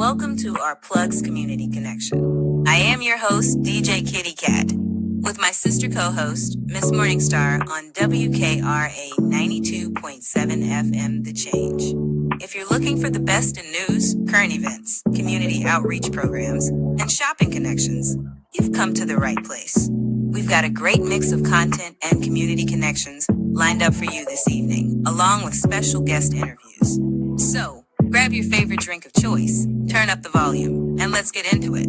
Welcome to our Plugs Community Connection. I am your host, DJ Kitty Cat, with my sister co-host, Miss Morningstar on WKRA 92.7 FM The Change. If you're looking for the best in news, current events, community outreach programs, and shopping connections, you've come to the right place. We've got a great mix of content and community connections lined up for you this evening, along with special guest interviews. So, grab your favorite drink of choice, turn up the volume, and let's get into it.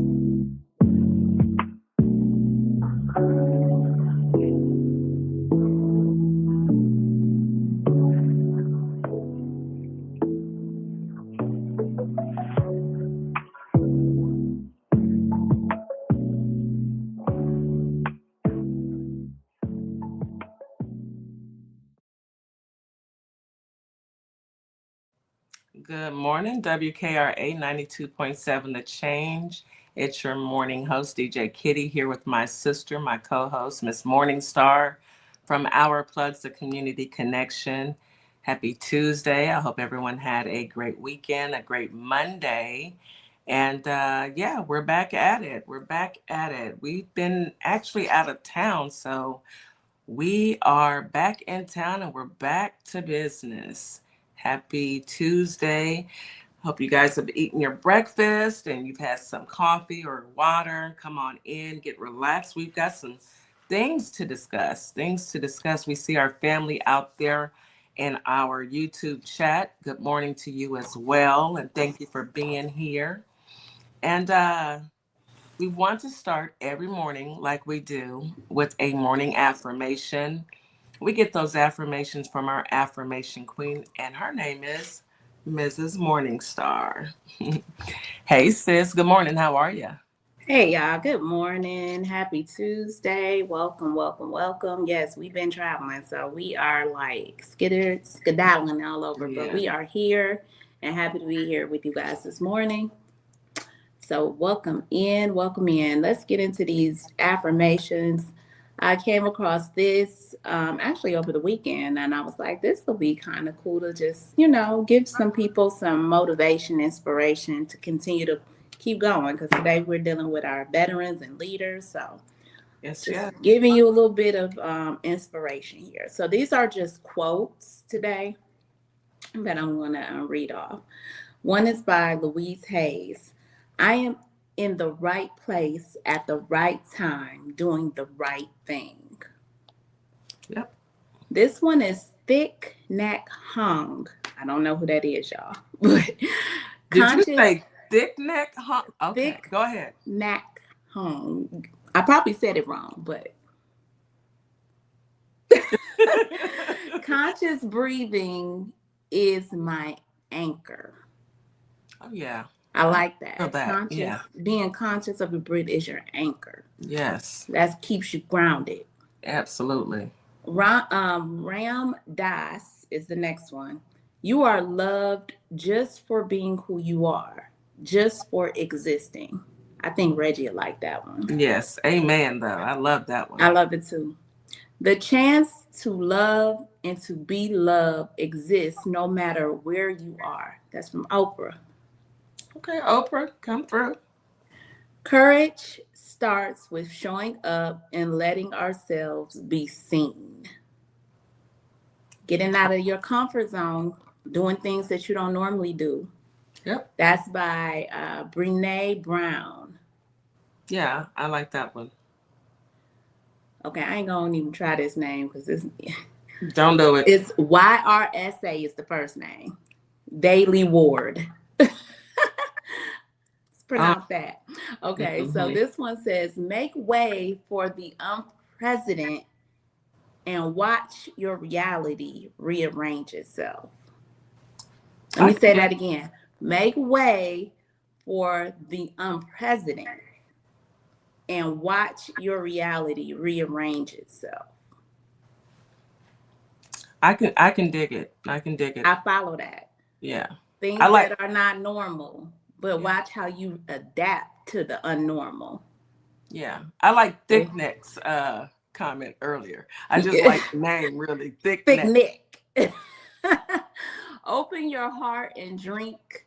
Good morning, WKRA 92.7 The Change. It's your morning host, DJ Kitty, here with my sister, my co-host, Miss Morningstar from Our Plugs, the Community Connection. Happy Tuesday. I hope everyone had a great weekend, a great Monday. And we're back at it. We've been actually out of town, so we are back in town and we're back to business. Happy Tuesday. Hope you guys have eaten your breakfast and you've had some coffee or water. Come on in, get relaxed. We've got some things to discuss. We see our family out there in our YouTube chat. Good morning to you as well. And thank you for being here. And we want to start every morning like we do with a morning affirmation. We get those affirmations from our affirmation queen, and her name is Mrs. Morningstar. Hey, sis. Good morning. How are you? Hey, y'all. Good morning. Happy Tuesday. Welcome. Yes, we've been traveling, so we are like skedaddling all over, but we are here and happy to be here with you guys this morning. So welcome in. Let's get into these affirmations. I came across this actually over the weekend, and I was like, this will be kind of cool to just, give some people some motivation, inspiration to continue to keep going, because today we're dealing with our veterans and leaders. So giving you a little bit of inspiration here. So these are just quotes today that I'm going to read off. One is by Louise Hayes. I am in the right place at the right time, doing the right thing. Yep. This one is Thich Nhat Hanh. I don't know who that is, y'all. But Did you say Thich Nhat Hanh? Okay, go ahead. Nhat Hanh. I probably said it wrong, but conscious breathing is my anchor. Oh, yeah. I like that. Being conscious of your breath is your anchor. Yes. That keeps you grounded. Absolutely. Ram Dass is the next one. You are loved just for being who you are, just for existing. I think Reggie would like that one. Yes. Amen, though. I love that one. I love it, too. The chance to love and to be loved exists no matter where you are. That's from Oprah. Okay, Oprah, come through. Courage starts with showing up and letting ourselves be seen. Getting out of your comfort zone, doing things that you don't normally do. Yep. That's by Brené Brown. Yeah, I like that one. Okay, I ain't going to even try this name because it's... Don't do it. It's YRSA is the first name. Daily Ward. Pronounce that. Okay, So this one says, make way for the unprecedented and watch your reality rearrange itself. Let me say that again. Make way for the unprecedented and watch your reality rearrange itself. I can dig it. I follow that. Yeah. Things that are not normal. But watch how you adapt to the unnormal. Yeah. I like Thich Nhat's comment earlier. I just like the name, really. Thich Nhat. Open your heart and drink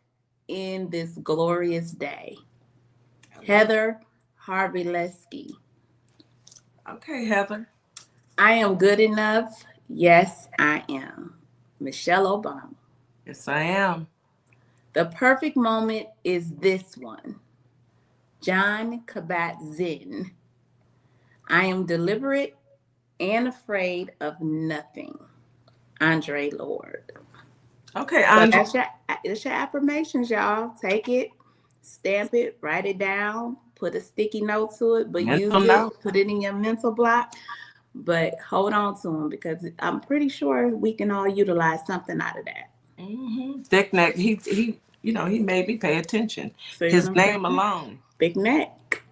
in this glorious day? Heather Harvey-Lesky. Okay, Heather. I am good enough. Yes, I am. Michelle Obama. Yes, I am. The perfect moment is this one. John Kabat-Zinn. I am deliberate and afraid of nothing. Andre Lord. Okay, So Andre. that's your affirmations, y'all. Take it, stamp it, write it down, put a sticky note to it, but Mental use note. it, put it in your mental block. But hold on to them because I'm pretty sure we can all utilize something out of that. Mm-hmm. Thick neck. He made me pay attention. See His what I'm name saying? alone. Big neck.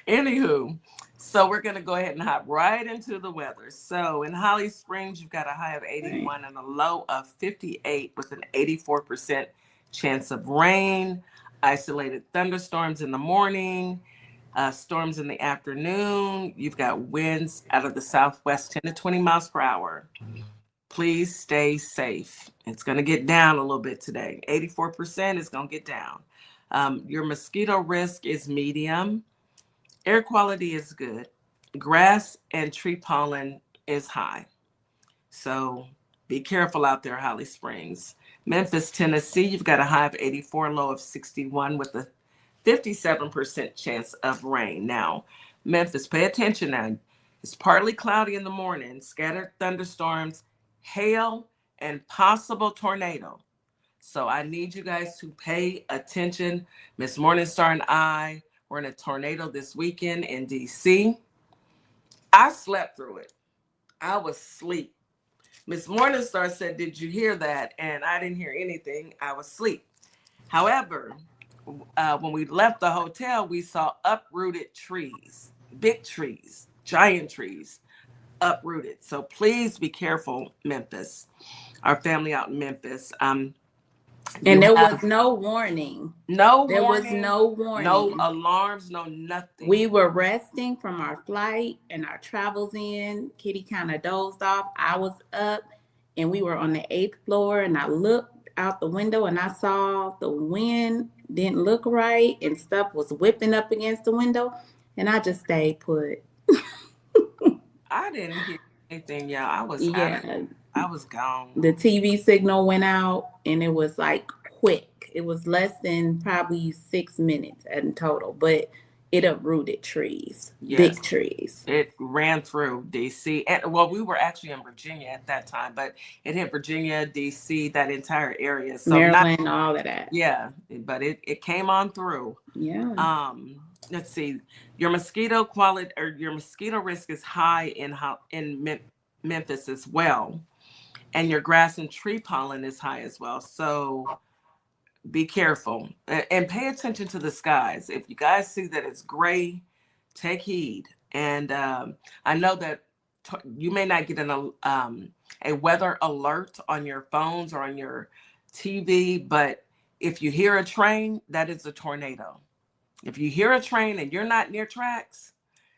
Anywho, so we're gonna go ahead and hop right into the weather. So in Holly Springs, you've got a high of 81 and a low of 58 with an 84% chance of rain, isolated thunderstorms in the morning, storms in the afternoon. You've got winds out of the southwest 10 to 20 miles per hour. Please stay safe. It's going to get down a little bit today. 84% is going to get down. Your mosquito risk is medium. Air quality is good. Grass and tree pollen is high. So be careful out there, Holly Springs. Memphis, Tennessee, you've got a high of 84, low of 61 with a 57% chance of rain. Now, Memphis, pay attention now. It's partly cloudy in the morning, scattered thunderstorms, hail, and possible tornado. So I need you guys to pay attention. Miss Morningstar and I were in a tornado this weekend in DC. I slept through it. I was asleep. Miss Morningstar said, "Did you hear that?" And I didn't hear anything. I was asleep. However, when we left the hotel, we saw uprooted trees, big trees, giant trees, uprooted. So please be careful, Memphis. Our family out in Memphis. And there was no warning. No There was warning, no warning. no alarms, no nothing. We were resting from our flight and our travels in. Kitty kind of dozed off. I was up and we were on the 8th floor and I looked out the window and I saw the wind didn't look right and stuff was whipping up against the window and I just stayed put. I didn't hear anything, y'all. I was gone. The TV signal went out and it was like quick. It was less than probably 6 minutes in total, but it uprooted trees, big trees. It ran through DC. And well, we were actually in Virginia at that time, but it hit Virginia, DC, that entire area. So Maryland, all of that. Yeah, but it came on through. Yeah. Let's see. Your mosquito quality or your mosquito risk is high in Memphis as well. And your grass and tree pollen is high as well. So be careful and pay attention to the skies. If you guys see that it's gray, take heed. And I know that you may not get a weather alert on your phones or on your TV, but if you hear a train, that is a tornado. If you hear a train and you're not near tracks,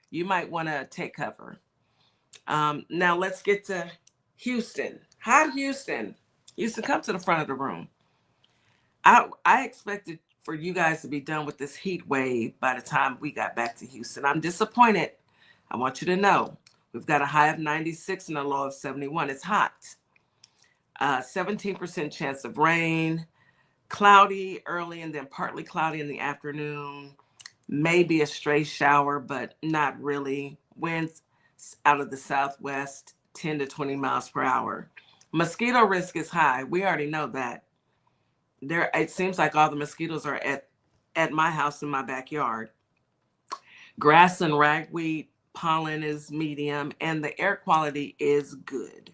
you might want to take cover. Now let's get to Houston. Hi, Houston. Houston, come to the front of the room. I expected for you guys to be done with this heat wave by the time we got back to Houston. I'm disappointed. I want you to know we've got a high of 96 and a low of 71. It's hot. 17% chance of rain, cloudy early and then partly cloudy in the afternoon. Maybe a stray shower, but not really. Winds out of the southwest, 10 to 20 miles per hour. Mosquito risk is high. We already know that. It seems like all the mosquitoes are at my house in my backyard. Grass and ragweed pollen is medium and the air quality is good.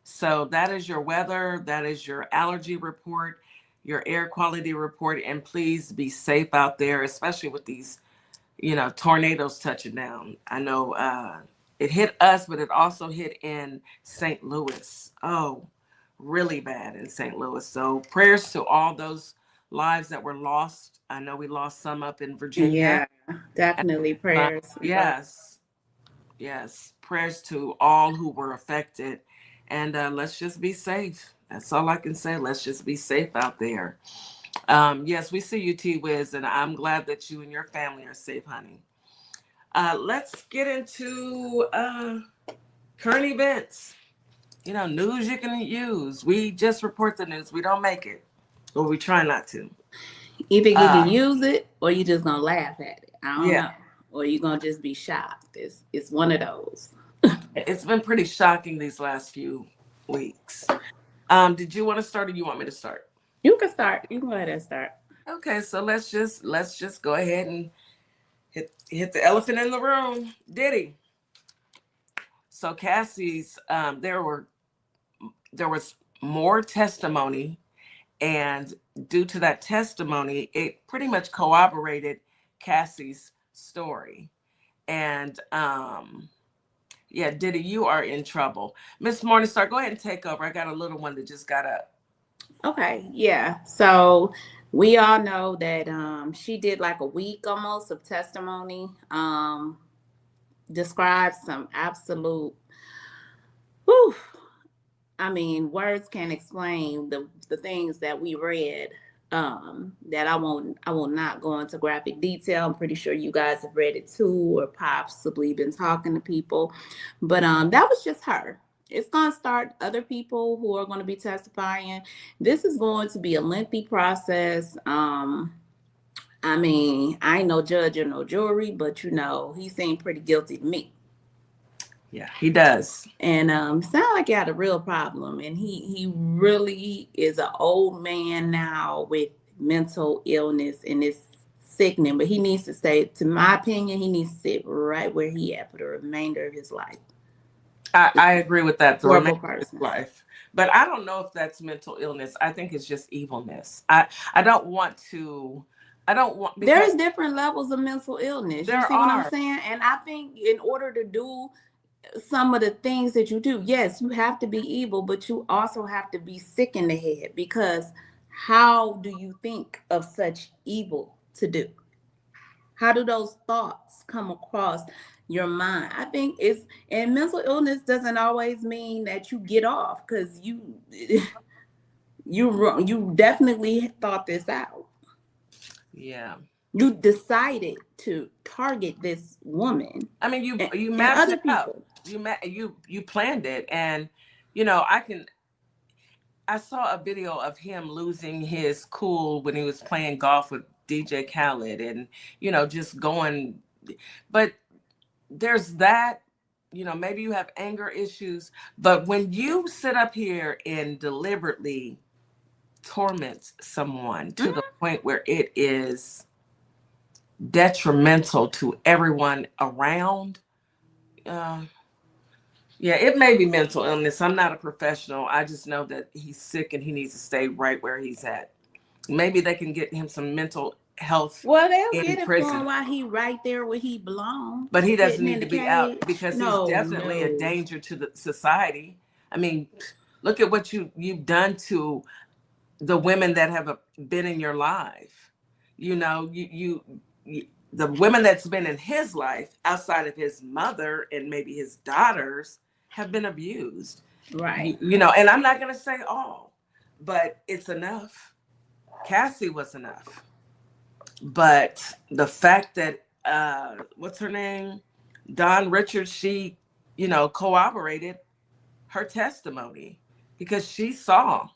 So that is your weather. That is your allergy report, your air quality report. And please be safe out there, especially with these, tornadoes touching down. I know it hit us, but it also hit in St. Louis. Oh, really bad in St. Louis. So prayers to all those lives that were lost. I know we lost some up in Virginia. Yeah, definitely prayers. Yes. Prayers to all who were affected. And let's just be safe. That's all I can say. Let's just be safe out there. Yes, we see you, T-Wiz, and I'm glad that you and your family are safe, honey. Let's get into current events. News you can use. We just report the news. We don't make it, or we try not to. Either you can use it, or you just gonna laugh at it. I don't Yeah. know. Or you're gonna just be shocked. It's one of those. It's been pretty shocking these last few weeks. Did you want to start, or you want me to start? You can start. You can go ahead and start. Okay, so let's just go ahead and hit the elephant in the room. Diddy. So Cassie's there was more testimony, and due to that testimony, it pretty much corroborated Cassie's story. And yeah, Diddy, you are in trouble. Miss Morningstar, go ahead and take over. I got a little one that just got up. Okay, yeah. So we all know that she did like a week almost of testimony. Described some absolute, whew, I mean, words can't explain the things that we read. That I will not go into graphic detail. I'm pretty sure you guys have read it too, or possibly been talking to people. But that was just her. It's going to start other people who are going to be testifying. This is going to be a lengthy process. I mean, I ain't no judge or no jury, but he seemed pretty guilty to me. Yeah, he does. And sound like he had a real problem. And he really is an old man now with mental illness, and it's sickening. But he needs to stay, to my opinion, he needs to sit right where he at for the remainder of his life. I agree with that. The Horrible remainder of his person. life. But I don't know if that's mental illness. I think it's just evilness. I don't want. There's different levels of mental illness. There you see are. What I'm saying? And I think in order to do some of the things that you do, yes, you have to be evil, but you also have to be sick in the head, because how do you think of such evil to do? How do those thoughts come across your mind? I think and mental illness doesn't always mean that you get off, because you definitely thought this out. Yeah. You decided to target this woman. I mean, you mapped other it people. out. You planned it, and I saw a video of him losing his cool when he was playing golf with DJ Khaled, and just going. But there's that. Maybe you have anger issues, but when you sit up here and deliberately torment someone to the point where it is detrimental to everyone around, yeah, it may be mental illness. I'm not a professional. I just know that he's sick and he needs to stay right where he's at. Maybe they can get him some mental health. Well, they'll in get it prison. for him while he right there where he belongs. But he doesn't need to be out, because he's definitely a danger to the society. I mean, look at what you've done to the women that have been in your life. The women that's been in his life outside of his mother and maybe his daughters have been abused. Right. And I'm not going to say all, but it's enough. Cassie was enough. But the fact that, what's her name? Dawn Richards, she, corroborated her testimony, because she saw,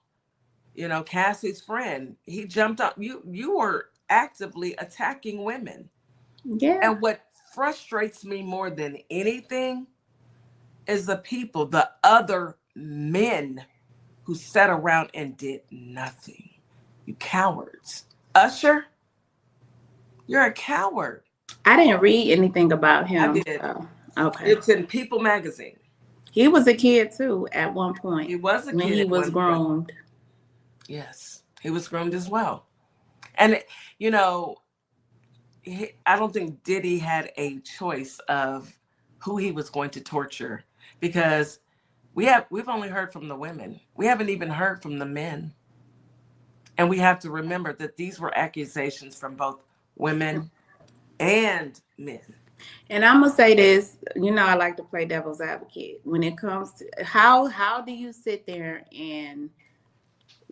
Cassie's friend, he jumped up. You were actively attacking women. Yeah. And what frustrates me more than anything is the other men who sat around and did nothing. You cowards. Usher, you're a coward. I didn't read anything about him. I did. Okay. It's in People magazine. He was a kid too at one point. He was a kid when he was groomed. Yes, he was groomed as well. And I don't think Diddy had a choice of who he was going to torture, because we've only heard from the women. We haven't even heard from the men. And we have to remember that these were accusations from both women and men. And I'm gonna say this, I like to play devil's advocate when it comes to how do you sit there and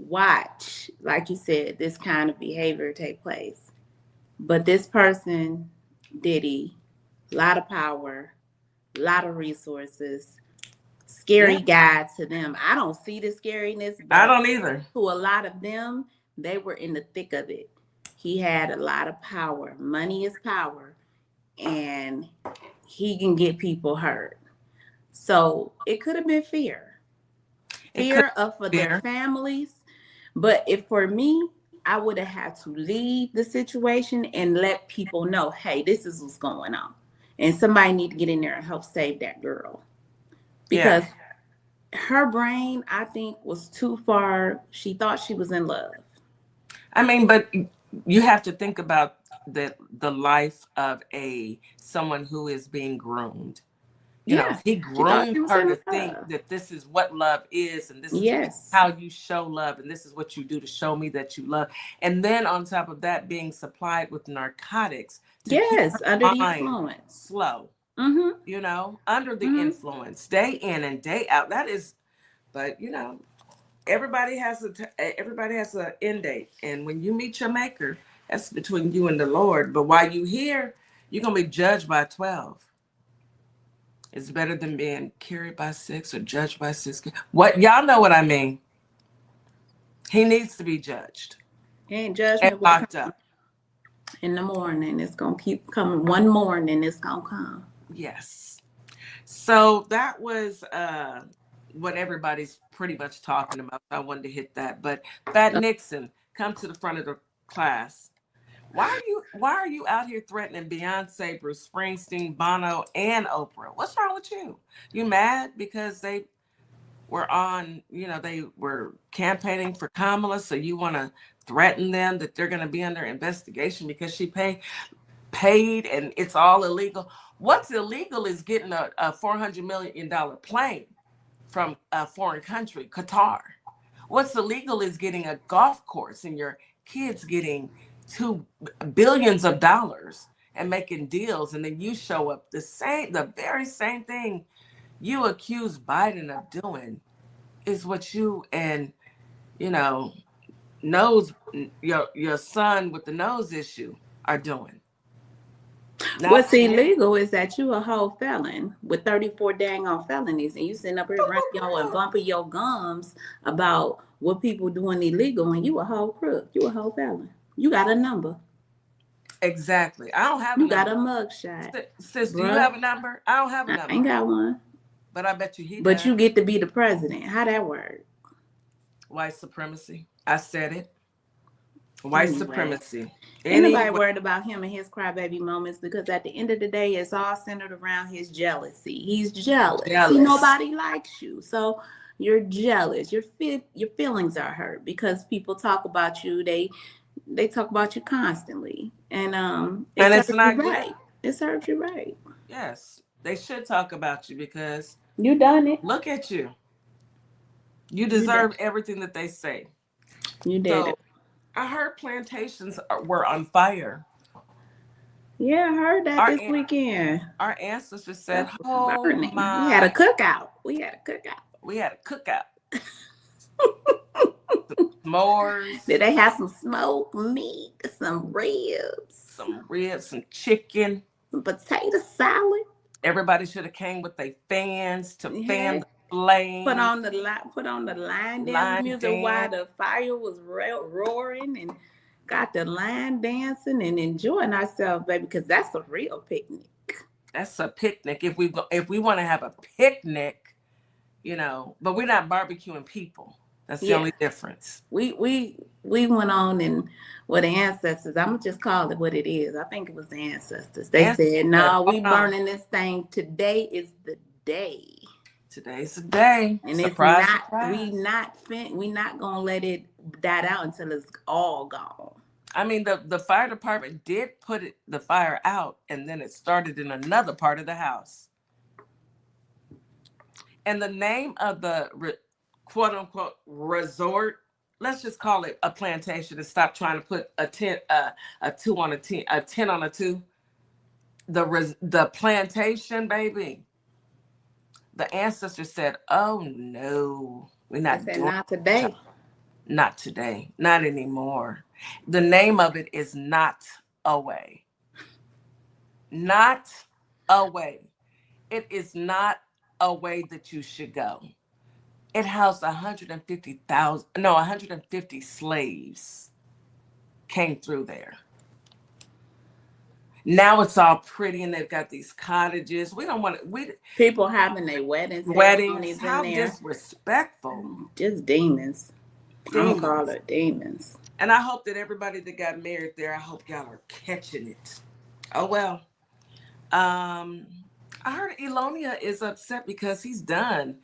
watch, like you said, this kind of behavior take place. But this person, Diddy, a lot of power, a lot of resources, scary guy to them. I don't see the scariness, but I don't either. to a lot of them, they were in the thick of it. He had a lot of power. Money is power, and he can get people hurt. So it could have been fear of for their families. But if for me, I would have had to leave the situation and let people know, hey, this is what's going on. And somebody need to get in there and help save that girl. Because her brain, I think, was too far. She thought she was in love. I mean, but you have to think about the life of someone who is being groomed. You know, he groomed her to think that this is what love is, and this is how you show love, and this is what you do to show me that you love. And then on top of that, being supplied with narcotics to keep under the influence, slow. You know, under the influence, day in and day out. That is, but you know, everybody has an end date, and when you meet your maker, that's between you and the Lord. But while you here, you're gonna be judged by 12. It's better than being carried by 6 or judged by 6. What y'all know what I mean? He needs to be judged. And judgment and locked up. In the morning, it's gonna keep coming. One morning, it's gonna come. Yes. So that was what everybody's pretty much talking about. I wanted to hit that. But Fat Nixon, come to the front of the class. Why are you out here threatening Beyonce, Bruce Springsteen, Bono, and Oprah? What's wrong with you? You mad because they were they were campaigning for Kamala, so you want to threaten them that they're going to be under investigation because she paid and it's all illegal? What's illegal is getting a $400 million plane from a foreign country, Qatar. What's illegal is getting a golf course and your kids getting $2 billion and making deals, and then you show up the very same thing you accuse Biden of doing is what you and your son with the nose issue are doing. What's illegal is that you a whole felon with 34 dang on felonies, and you sitting up here running and bumping your gums about what people doing illegal, and you a whole crook, you a whole felon. You got a number. Exactly. I don't have a number. You got a mugshot. Sis, do you have a number? I don't have a number. I ain't got one. But I bet you But you get to be the president. How that work? White supremacy. I said it. White supremacy. Ain't nobody worried about him and his crybaby moments, because at the end of the day, it's all centered around his jealousy. He's jealous. See, nobody likes you. So you're jealous. Your feelings are hurt because people talk about you. They talk about you constantly, and it's not right. It serves you right. Yes, they should talk about you because you done it. Look at you. You deserve everything that they say. You did it. I heard plantations were on fire. Yeah, I heard that this weekend. Our ancestors said, "Oh my!" We had a cookout. S'mores. Did they have some smoked meat, some ribs, some chicken, some potato salad? Everybody should have came with their fans to fan the flame. Put on the line dance music while the fire was roaring, and got the line dancing and enjoying ourselves, baby, because that's a real picnic. That's a picnic. If we want to have a picnic, but we're not barbecuing people. That's the only difference. We went on, and the ancestors, I'm gonna just call it what it is. I think it was the ancestors. They said, "No, we burning this thing. Today is the day. Today's the day." And surprise, we not gonna let it die out until it's all gone. I mean, the fire department did put the fire out, and then it started in another part of the house. And the name of the quote unquote resort, let's just call it a plantation, and stop trying to put a 10 on a 10, a 10 on a 2. The plantation, baby. The ancestors said, "Oh no, we're not doing not today." Not today, not anymore. The name of it is Not Away. Not away. It is not a way that you should go. It housed 150 slaves came through there. Now it's all pretty and they've got these cottages. We don't want to, people having their weddings how in there. Disrespectful. Just demons. I'm gonna call it demons. And I hope that everybody that got married there, I hope y'all are catching it. Oh well. I heard Elonia is upset because he's done.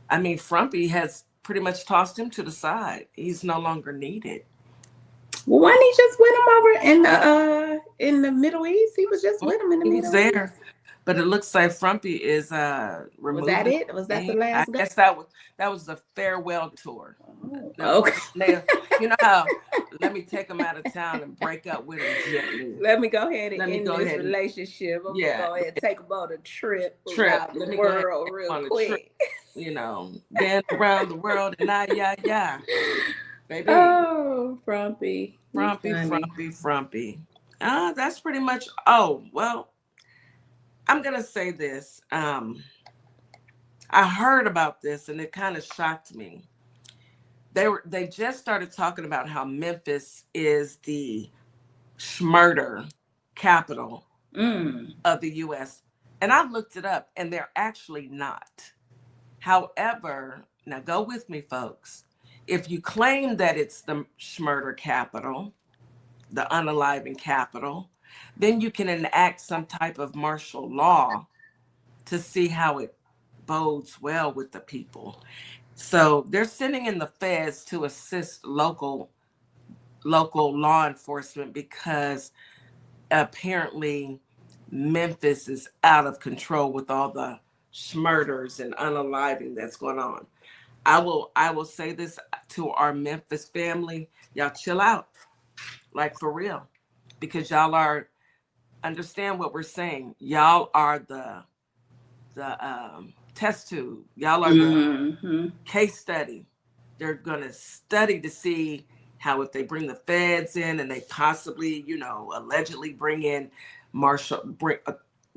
I mean, Frumpy has pretty much tossed him to the side. He's no longer needed. Well, wasn't he just with him over in the Middle East? He was just with him in the Middle East. There. But it looks like Frumpy is removing. Was that it? Was that the last? I guess that was the farewell tour. Oh, okay. You know how? Let me take him out of town and break up with him gently. Let me go ahead and end this relationship. I'm gonna go ahead and take him on a trip around the world real quick. Dance around the world and yeah. Baby. Oh, Frumpy. Frumpy. That's pretty much. Oh, well, I'm going to say this. I heard about this and it kind of shocked me. They just started talking about how Memphis is the schmurder capital of the U.S. And I looked it up and they're actually not. However, now go with me, folks. If you claim that it's the schmurder capital, the unaliving capital, then you can enact some type of martial law to see how it bodes well with the people. So they're sending in the feds to assist local law enforcement because apparently Memphis is out of control with all the schmurders and unaliving that's going on. I will say this to our Memphis family. Y'all chill out. Like for real. Because y'all are, understand what we're saying. Y'all are the test tube. Y'all are the case study. They're going to study to see how if they bring the feds in and they possibly, allegedly bring in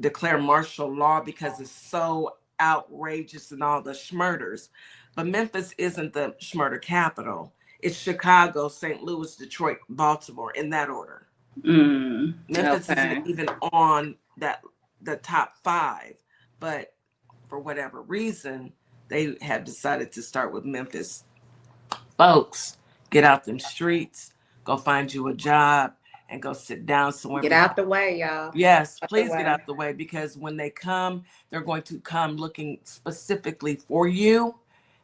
declare martial law because it's so outrageous and all the schmurders. But Memphis isn't the schmurder capital. It's Chicago, St. Louis, Detroit, Baltimore, in that order. Memphis isn't even on the top 5. But for whatever reason, they have decided to start with Memphis. Folks, get out them streets, go find you a job, and go sit down somewhere. Get out the way, y'all. Yes, please get out the way, because when they come, they're going to come looking specifically for you,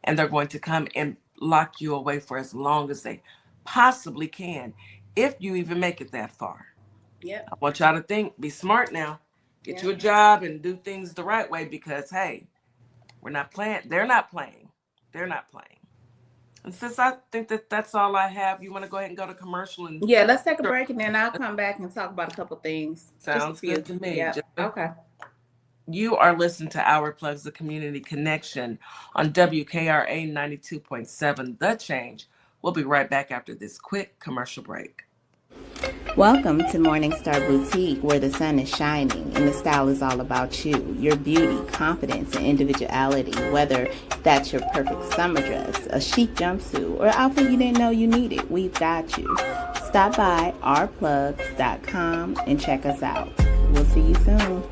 and they're going to come and lock you away for as long as they possibly can, if you even make it that far. Yeah. I want y'all to be smart now. Get you a job and do things the right way, because, hey, we're not playing. They're not playing. They're not playing. And since I think that's all I have, you want to go ahead and go to commercial? And let's take a break, and then I'll come back and talk about a couple things. Sounds good to me. Yeah. Okay. You are listening to Our Plugs, the Community Connection on WKRA 92.7, The Change. We'll be right back after this quick commercial break. Welcome to Morningstar Boutique, where the sun is shining and the style is all about you, your beauty, confidence, and individuality. Whether that's your perfect summer dress, a chic jumpsuit, or outfit you didn't know you needed, we've got you. Stop by ourplugs.com and check us out. We'll see you soon.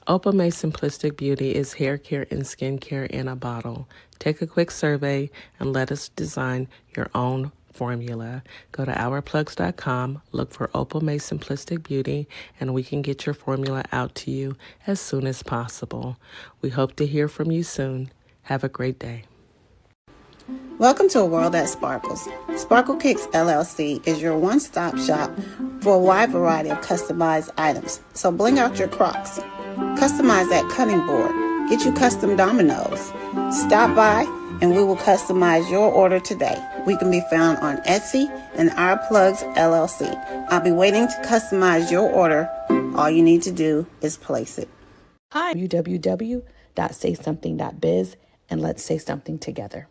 Opal May Simplistic Beauty is hair care and skincare in a bottle. Take a quick survey and let us design your own formula. Go to ourplugs.com, look for Opal May Simplistic Beauty, and we can get your formula out to you as soon as possible. We hope to hear from you soon. Have a great day. Welcome to a world that sparkles. Sparkle Kicks LLC is your one-stop shop for a wide variety of customized items. So bling out your Crocs. Customize that cutting board. Get you custom dominoes. Stop by and we will customize your order today. We can be found on Etsy and Our Plugs LLC. I'll be waiting to customize your order. All you need to do is place it. Hi, www.saysomething.biz, and let's say something together.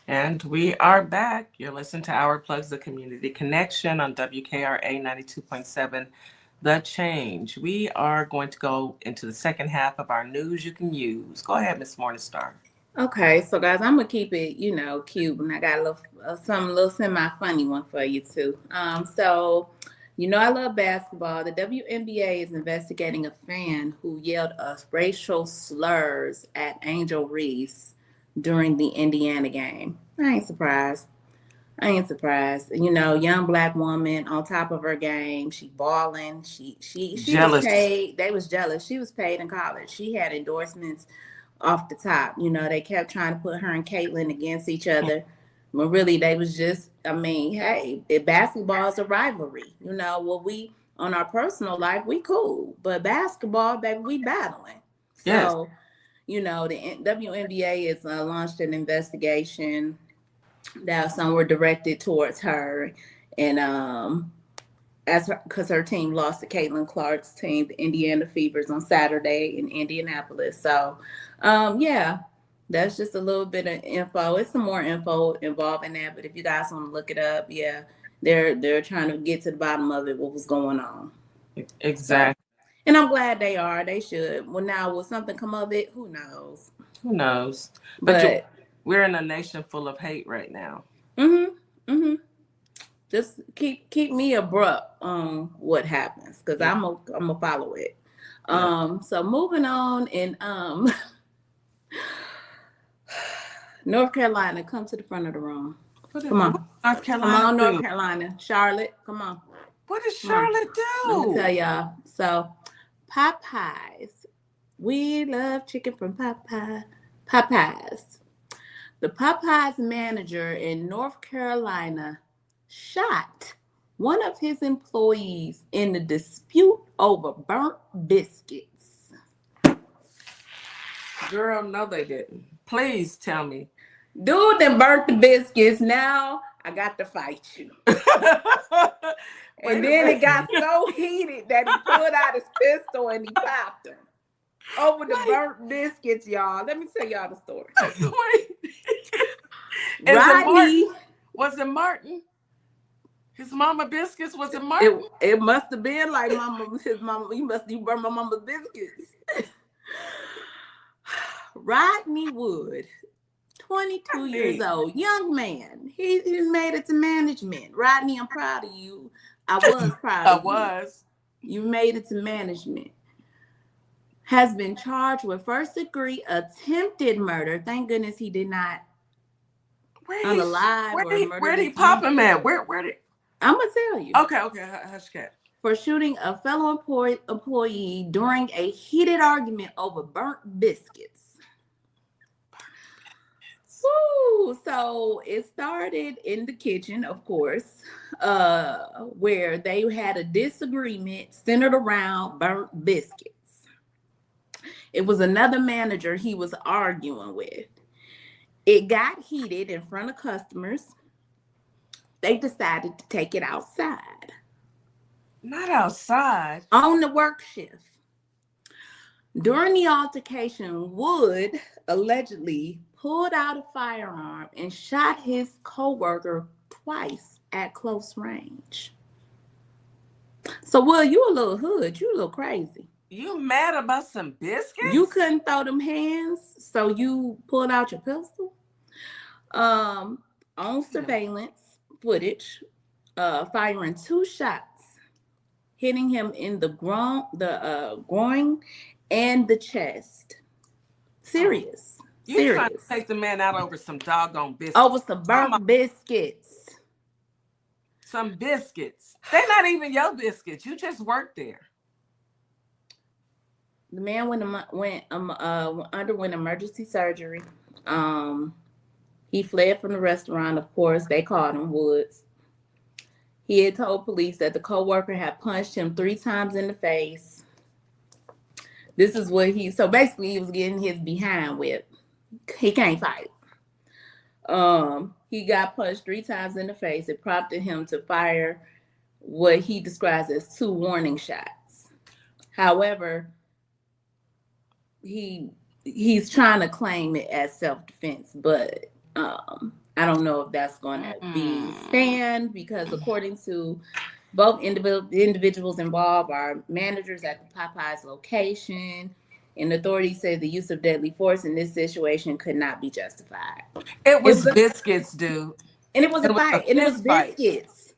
And we are back. You're listening to Our Plugs, the Community Connection on WKRA 92.7, The Change. We are going to go into the second half of our news you can use. Go ahead, Miss Morningstar. Okay, so guys, I'm gonna keep it, cute, and I got a little semi-funny one for you too. I love basketball. The WNBA is investigating a fan who yelled racial slurs at Angel Reese during the Indiana game. I ain't surprised. Young black woman on top of her game. She balling. She Jealous. was paid. They was jealous. She was paid in college. She had endorsements off the top. They kept trying to put her and Caitlin against each other. But really, they was just, hey, basketball is a rivalry. We, on our personal life, we cool. But basketball, baby, we battling. So, yes. The WNBA has launched an investigation that some were directed towards her. And because her team lost to Caitlin Clark's team, the Indiana Fevers, on Saturday in Indianapolis. So, that's just a little bit of info. It's some more info involved in that, but if you guys want to look it up, they're trying to get to the bottom of it, what was going on. Exactly. So, and I'm glad they are. They should. Well, now, will something come of it? Who knows? Who knows? But we're in a nation full of hate right now. Just keep me abrupt on what happens, because I'm gonna follow it. So moving on, and North Carolina, come to the front of the room. Come on. North Carolina. Come on, North Carolina. Charlotte, come on. What does Charlotte do? Let me tell y'all. So, Popeyes. We love chicken from Popeyes. The Popeyes manager in North Carolina shot one of his employees in the dispute over burnt biscuits. Girl, no, they didn't. Please tell me. Dude then burnt the biscuits. Now I got to fight you. And then it got so heated that he pulled out his pistol and he popped him over the burnt biscuits, y'all. Let me tell y'all the story. Wait. Rodney. Was it Martin? His mama biscuits? Was it Martin? It must have been like his mama. You burned my mama's biscuits. Rodney Wood, 22 years old, young man. He's made it to management. Rodney, I'm proud of you. I was proud of you. You made it to management. Has been charged with first-degree attempted murder. Thank goodness he did not unalive or murder. Where did he pop him at? Where did? I'm gonna tell you. Okay. Hush, cat. For shooting a fellow employee during a heated argument over burnt biscuits. Woo! So it started in the kitchen, of course, where they had a disagreement centered around burnt biscuits. It was another manager he was arguing with. It got heated in front of customers. They decided to take it outside. Not outside. On the work shift. During the altercation, Wood allegedly pulled out a firearm and shot his coworker twice at close range. So, Wood, you a little hood. You a little crazy. You mad about some biscuits? You couldn't throw them hands, so you pulled out your pistol. On surveillance footage, firing 2 shots, hitting him in the groin and the chest. Serious. You trying to take the man out over some doggone biscuits? Over some burnt biscuits. Some biscuits. They're not even your biscuits. You just work there. The man underwent emergency surgery. He fled from the restaurant. Of course, they caught him, Woods. He had told police that the coworker had punched him 3 times in the face. This is what so basically he was getting his behind whipped. He can't fight. He got punched 3 times in the face. It prompted him to fire what he describes as 2 warning shots. However, he's trying to claim it as self-defense, but I don't know if that's going to be stand, because according to both individuals involved are managers at the Popeyes location, and authorities say the use of deadly force in this situation could not be justified. It was biscuits, dude. And it was a It was fight. a And it was fist fight. biscuits.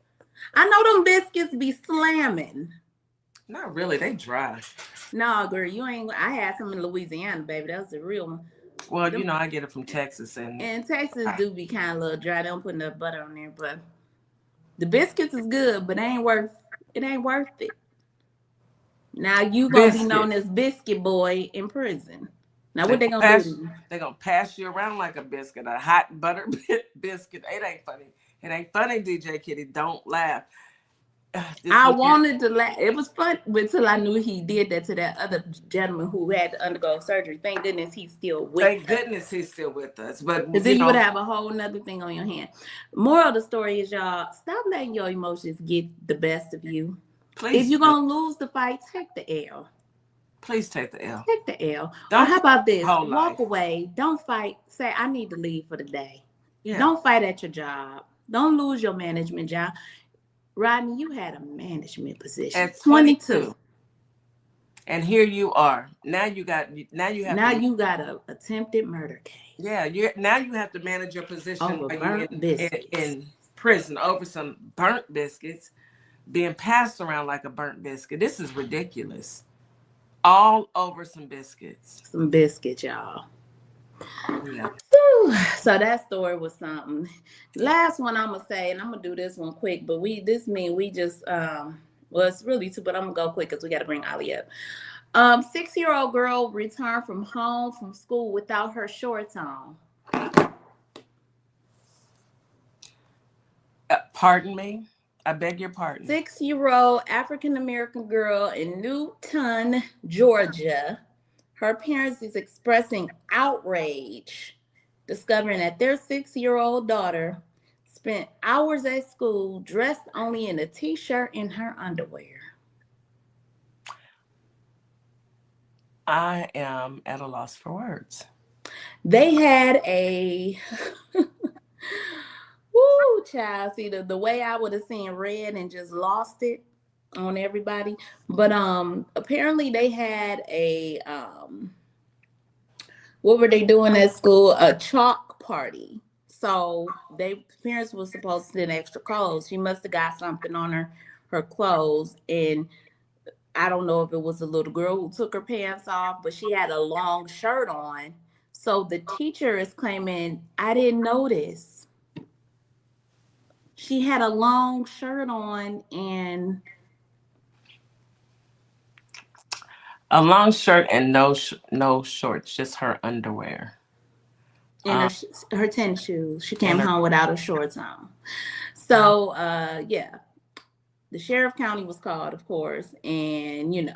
I know them biscuits be slamming. Not really. They dry. No, girl, you ain't. I had some in Louisiana, baby. That was the real one. Well, you know, I get it from Texas, and Texas do be kind of a little dry. They don't put enough butter on there, but the biscuits is good, but it ain't worth it. Now you gonna be known as Biscuit Boy in prison. Now what they gonna do? They gonna pass you around like a biscuit, a hot butter biscuit. It ain't funny. It ain't funny, DJ Kitty. Don't laugh. I wanted to laugh. It was fun until I knew he did that to that other gentleman who had to undergo surgery. Thank goodness he's still with us. Thank goodness he's still with us. But because then you would have a whole nother thing on your hand. Moral of the story is, y'all, stop letting your emotions get the best of you. Please. If you're gonna lose the fight, take the L. Please take the L. Take the L. Or how about this? Walk away. Don't fight. Say, I need to leave for the day. Yeah. Don't fight at your job. Don't lose your management job. Rodney, you had a management position at 22. And here you are. Now you have an attempted murder case. Yeah, now you have to manage your position in prison over some burnt biscuits being passed around like a burnt biscuit. This is ridiculous. All over some biscuits. Some biscuits, y'all. Yeah. So that story was something. Last one I'm gonna say, and I'm gonna do this one quick, but it's really two, but I'm gonna go quick because we got to bring Ali up. 6-year-old girl returned home from school without her shorts on. Pardon me? I beg your pardon. 6-year-old African-American girl in Newton, Georgia. Her parents is expressing outrage, discovering that their 6-year-old daughter spent hours at school dressed only in a t-shirt and her underwear. I am at a loss for words. They had a woo, child. See, the way I would have seen red and just lost it on everybody. But apparently they had a what were they doing at school? A chalk party. So parents were supposed to send extra clothes. She must have got something on her clothes, and I don't know if it was a little girl who took her pants off, but she had a long shirt on. So the teacher is claiming, I didn't notice. She had a long shirt on and a long shirt and no shorts, just her underwear. And her tennis shoes. She came home without her shorts on. So, yeah. The sheriff county was called, of course, and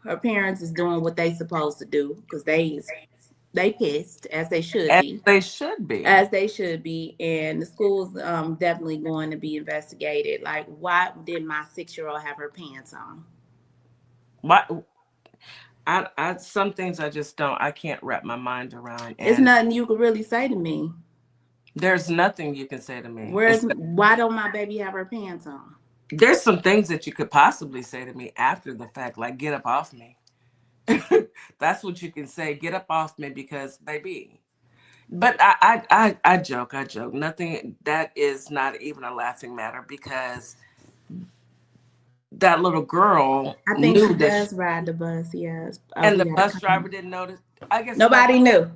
her parents is doing what they supposed to do because they pissed, as they should be. As they should be, and the school's definitely going to be investigated. Like, why did my 6-year-old have her pants on? What? I some things I can't wrap my mind around. It's nothing you could really say to me. There's nothing you can say to me. Why don't my baby have her pants on? There's some things that you could possibly say to me after the fact, like, get up off me. That's what you can say. Get up off me because, baby. But I joke. Nothing. That is not even a laughing matter because that little girl. I think she does ride the bus. Yes. And the bus driver didn't notice. I guess nobody knew.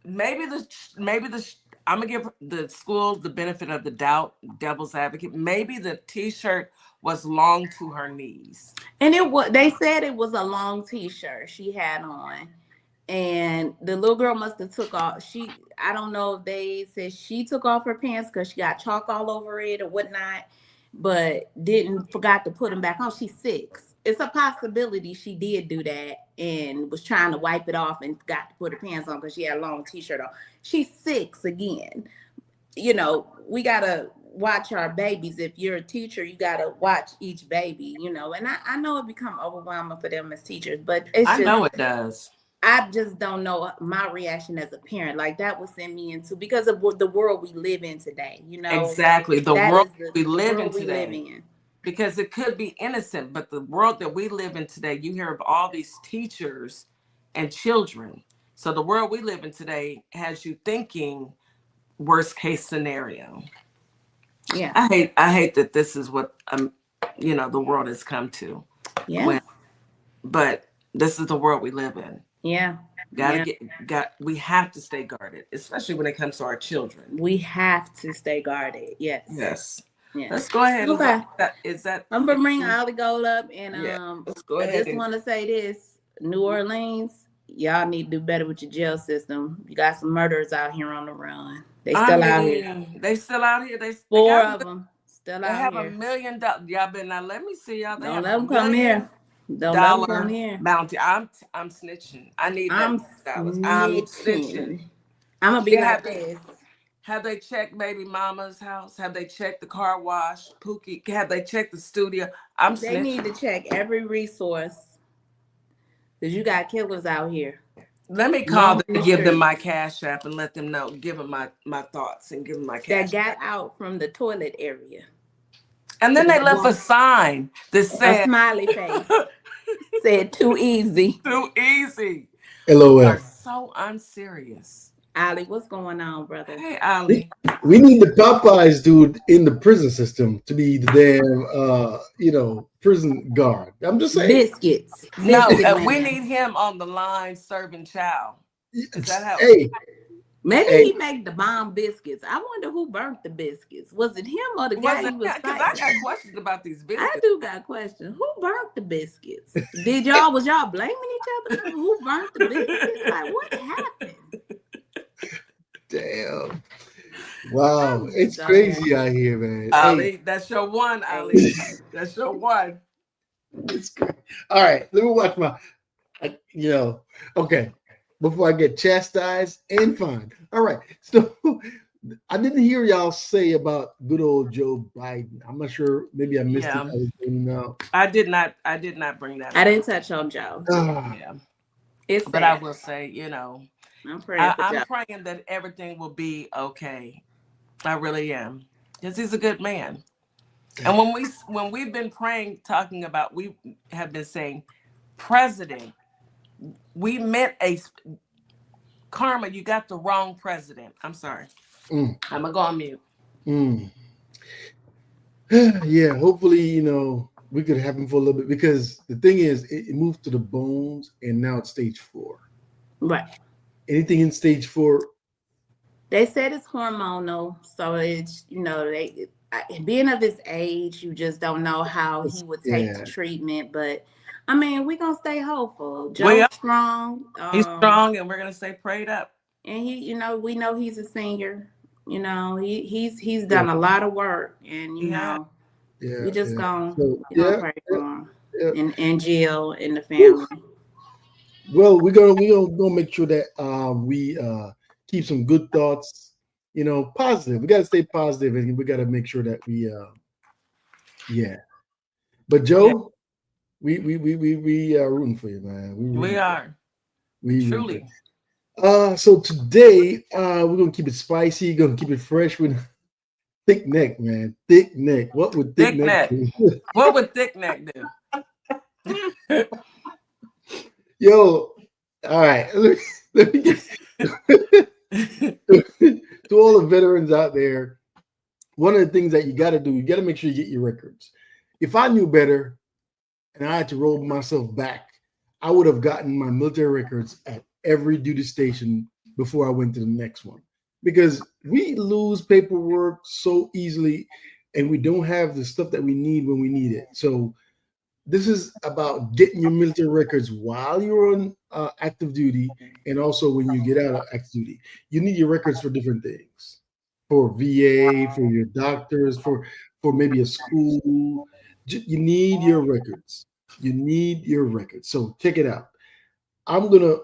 Maybe I'm gonna give the school the benefit of the doubt, devil's advocate. Maybe the t-shirt was long to her knees. And they said it was a long t-shirt she had on. And the little girl must have took off. I don't know if they said she took off her pants because she got chalk all over it or whatnot, but forgot to put them back on. She's 6. It's a possibility she did do that and was trying to wipe it off and forgot to put her pants on because she had a long t-shirt on. She's 6 again. We got to watch our babies. If you're a teacher, you got to watch each baby, and I know it become overwhelming for them as teachers, but I know it does. I just don't know my reaction as a parent. Like that would send me into, because of the world we live in today. Exactly, the that world is we the live in world we live today. in. Because it could be innocent, but the world that we live in today, you hear of all these teachers and children. So the world we live in today has you thinking worst case scenario. Yeah. I hate that this is what the world has come to. Yeah. But this is the world we live in. Yeah. We have to stay guarded, especially when it comes to our children. We have to stay guarded. Yes. Yes. Yeah. Let's go ahead. Okay. I'm gonna bring Ollie Gold up, and let's go ahead. I just want to say this: New Orleans, y'all need to do better with your jail system. You got some murderers out here on the run. They still out here. They still out here. Four of them still they out have here. $1 million. Y'all better not let me see y'all. Don't let them come here. Don't let them come here. Bounty. I'm snitching. I need I'm $1,000. I'm snitching. I'm gonna be like this. Have they checked baby mama's house? Have they checked the car wash? Pookie, have they checked the studio? They need to check every resource, because you got killers out here. Let me call them and give them my Cash App and let them know. Give them my thoughts and give them my Cash App. That got out from the toilet area. And then they left a sign that said, a smiley face. Said too easy. Too easy. LOL. You are so unserious. Ali, what's going on, brother? Hey, Ali. We need the Popeyes dude in the prison system to be the damn, prison guard. I'm just saying. Biscuits. No, we need him on the line serving chow. Is that how? Hey. Maybe he make the bomb biscuits. I wonder who burnt the biscuits. Was it him or the guy he was fighting? I got questions about these biscuits. I do got questions. Who burnt the biscuits? Was y'all blaming each other? Who burnt the biscuits? Like, what happened? Damn. Wow. It's crazy out here, man. Ali, that's your one, Ali. That's your one. It's great. All right. Let me watch okay. Before I get chastised and fined. All right. So I didn't hear y'all say about good old Joe Biden. I'm not sure. Maybe I missed it. I did not bring that up. I didn't touch on Joe. Yeah. But I will say, I'm praying that everything will be okay. I really am. Because he's a good man. And when we've been praying, talking about, we have been saying president, we meant Karma, you got the wrong president. I'm sorry. I'm going to go on mute. Yeah, hopefully, we could have him for a little bit, because the thing is, it moved to the bones and now it's stage 4. Right. Anything in stage 4? They said it's hormonal. So it's, being of his age, you just don't know how he would take the treatment. But I mean, we're going to stay hopeful. Joe's strong. He's strong, and we're going to stay prayed up. And we know he's a senior. He's done a lot of work, and we just gonna pray for him and Jill and the family. Well, we're gonna make sure that we keep some good thoughts, positive. We gotta stay positive, and we gotta make sure that we But Joe, we are rooting for you, man. We are. We truly. So today we're gonna keep it spicy, gonna keep it fresh with thick neck, man. Thick neck. What would thick neck do? What would thick neck do? Yo, all right. Let me get to all the veterans out there. One of the things that you got to do, you got to make sure you get your records. If I knew better and I had to roll myself back, I would have gotten my military records at every duty station before I went to the next one, because we lose paperwork so easily and we don't have the stuff that we need when we need it. So this is about getting your military records while you're on active duty, and also when you get out of active duty. You need your records for different things, for VA, for your doctors, for maybe a school. You need your records. You need your records. So check it out. I'm gonna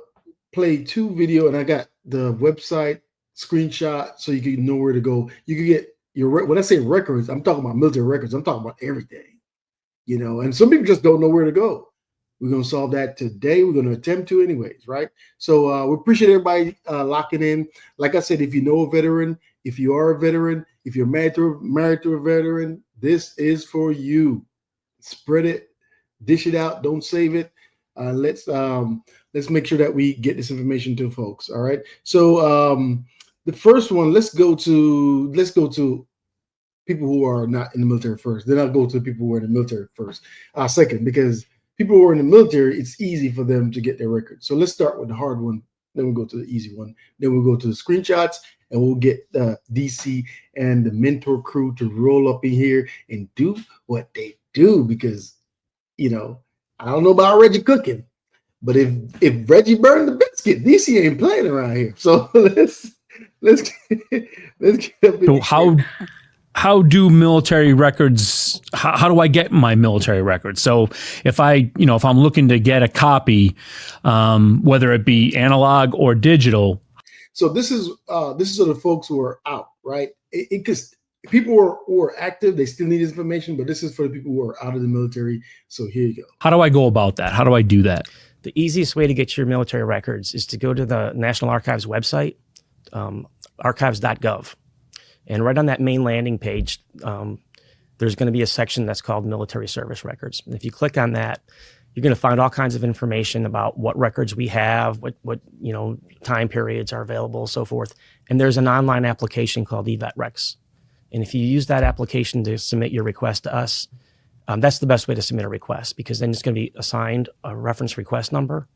play 2 videos, and I got the website screenshot so you can know where to go. You can get your, when I say records, I'm talking about military records. I'm talking about everything, and some people just don't know where to go. We're going to solve that today. We're going to attempt to anyways, right? So we appreciate everybody locking in. Like I said, if you know a veteran, if you are a veteran, if you're married to a veteran, this is for you. Spread it, dish it out, don't save it. Let's make sure that we get this information to folks. All right. So the first one, let's go to people who are not in the military first. Then I'll go to people who are in the military first, second, because people who are in the military, it's easy for them to get their records. So let's start with the hard one. Then we'll go to the easy one. Then we'll go to the screenshots, and we'll get DC and the mentor crew to roll up in here and do what they do, because, you know, I don't know about Reggie cooking, but if Reggie burned the biscuit, DC ain't playing around here. So let's get up in so how do military records, how do I get my military records? So if I'm looking to get a copy, whether it be analog or digital. So this is for the folks who are out, right? Because people who are active, they still need this information, but this is for the people who are out of the military. So here you go. How do I go about that? How do I do that? The easiest way to get your military records is to go to the National Archives website, archives.gov. And right on that main landing page, there's going to be a section that's called Military Service Records. And if you click on that, you're going to find all kinds of information about what records we have, what time periods are available, so forth. And there's an online application called eVetRecs. And if you use that application to submit your request to us, that's the best way to submit a request, because then it's going to be assigned a reference request number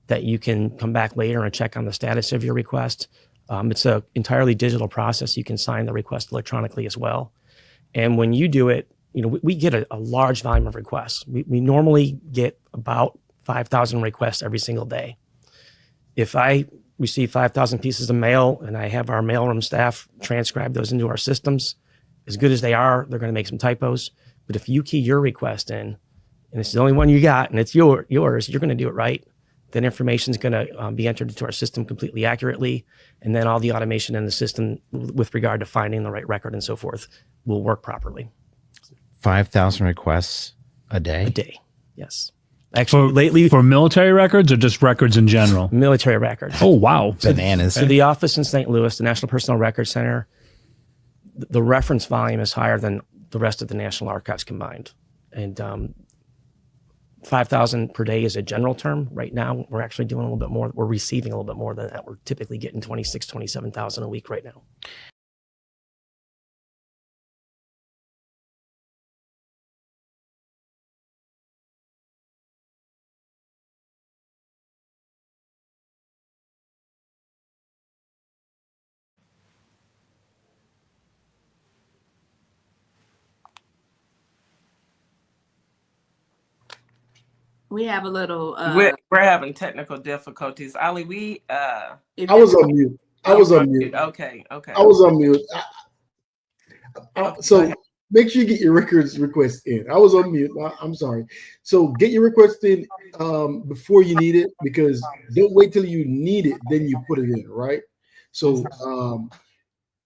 that you can come back later and check on the status of your request. It's an entirely digital process. You can sign the request electronically as well. And when you do it, we get a large volume of requests. We normally get about 5,000 requests every single day. If I receive 5,000 pieces of mail and I have our mailroom staff transcribe those into our systems, as good as they are, they're going to make some typos. But if you key your request in, and it's the only one you got, and it's yours, you're going to do it right. Then information is going to be entered into our system completely accurately. And then all the automation in the system with regard to finding the right record and so forth will work properly. 5,000 requests a day? A day, yes. Actually, lately... For military records or just records in general? Military records. Oh, wow. Bananas. So the office in St. Louis, the National Personnel Records Center, the reference volume is higher than the rest of the National Archives combined. And 5,000 per day is a general term. Right now, we're actually doing a little bit more. We're receiving a little bit more than that. We're typically getting 26,000, 27,000 a week right now. We have a little. We're having technical difficulties. Ali, I was on mute. I was on mute. Okay. I was on mute. So make sure you get your records request in. I was on mute. I'm sorry. So get your request in before you need it, because don't wait till you need it, then you put it in, right? So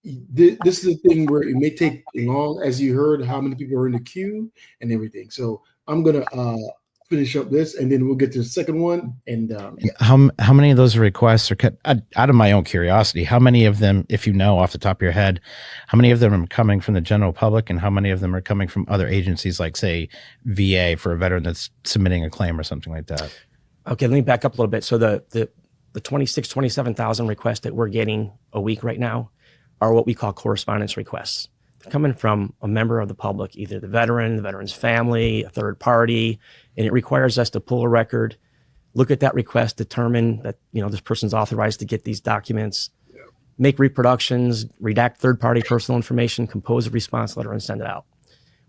this is a thing where it may take long, as you heard, how many people are in the queue and everything. So I'm going to finish up this, and then we'll get to the second one. And how many of those requests are out of my own curiosity? How many of them, if you know off the top of your head, how many of them are coming from the general public, and how many of them are coming from other agencies, like say VA for a veteran that's submitting a claim or something like that? Okay, let me back up a little bit. So the 26,000, 27,000 requests that we're getting a week right now are what we call correspondence requests. They're coming from a member of the public, either the veteran, the veteran's family, a third party, and it requires us to pull a record, look at that request, determine that this person's authorized to get these documents, make reproductions, redact third-party personal information, compose a response letter, and send it out.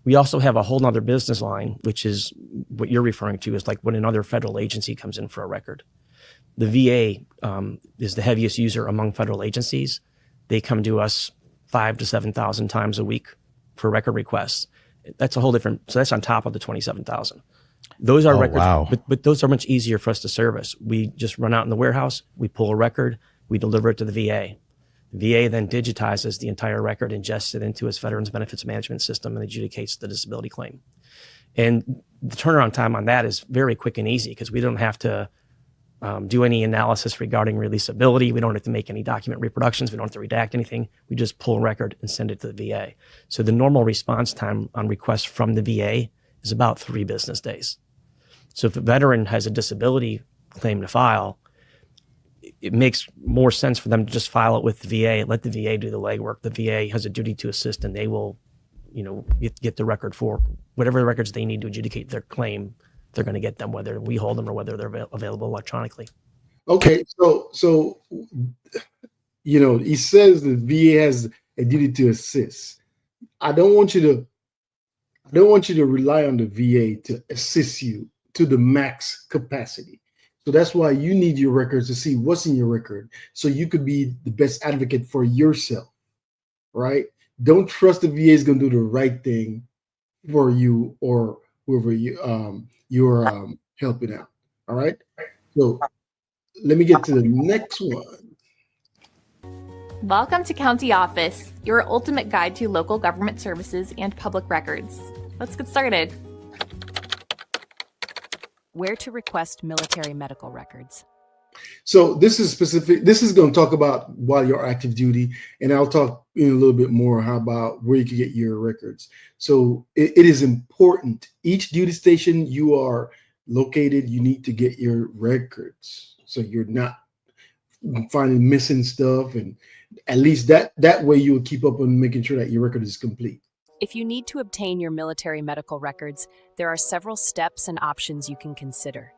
We also have a whole nother business line, which is what you're referring to, is like when another federal agency comes in for a record. The VA is the heaviest user among federal agencies. They come to us 5,000 to 7,000 times a week for record requests. That's a whole different, so that's on top of the 27,000. Those are records, wow. but those are much easier for us to service. We just run out in the warehouse, we pull a record, we deliver it to the VA. The VA then digitizes the entire record, ingests it into its Veterans Benefits Management System, and adjudicates the disability claim. And the turnaround time on that is very quick and easy because we don't have to do any analysis regarding releasability. We don't have to make any document reproductions. We don't have to redact anything. We just pull a record and send it to the VA. So the normal response time on requests from the VA is about 3 business days. So if a veteran has a disability claim to file, it makes more sense for them to just file it with the VA, let the VA do the legwork. The VA has a duty to assist, and they will, get the record for whatever records they need to adjudicate their claim. They're going to get them, whether we hold them or whether they're available electronically. Okay, so he says the VA has a duty to assist. I don't want you to rely on the VA to assist you to the max capacity. So that's why you need your records to see what's in your record, so you could be the best advocate for yourself, right? Don't trust the VA is going to do the right thing for you or whoever you're helping out. All right. So let me get to the next one. Welcome to County Office, your ultimate guide to local government services and public records. Let's get started. Where to request military medical records. So this is specific. This is going to talk about while you're active duty, and I'll talk in a little bit more about where you can get your records. So it is important. Each duty station you are located, you need to get your records, so you're not finding missing stuff, and at least that way you will keep up on making sure that your record is complete. If you need to obtain your military medical records, there are several steps and options you can consider.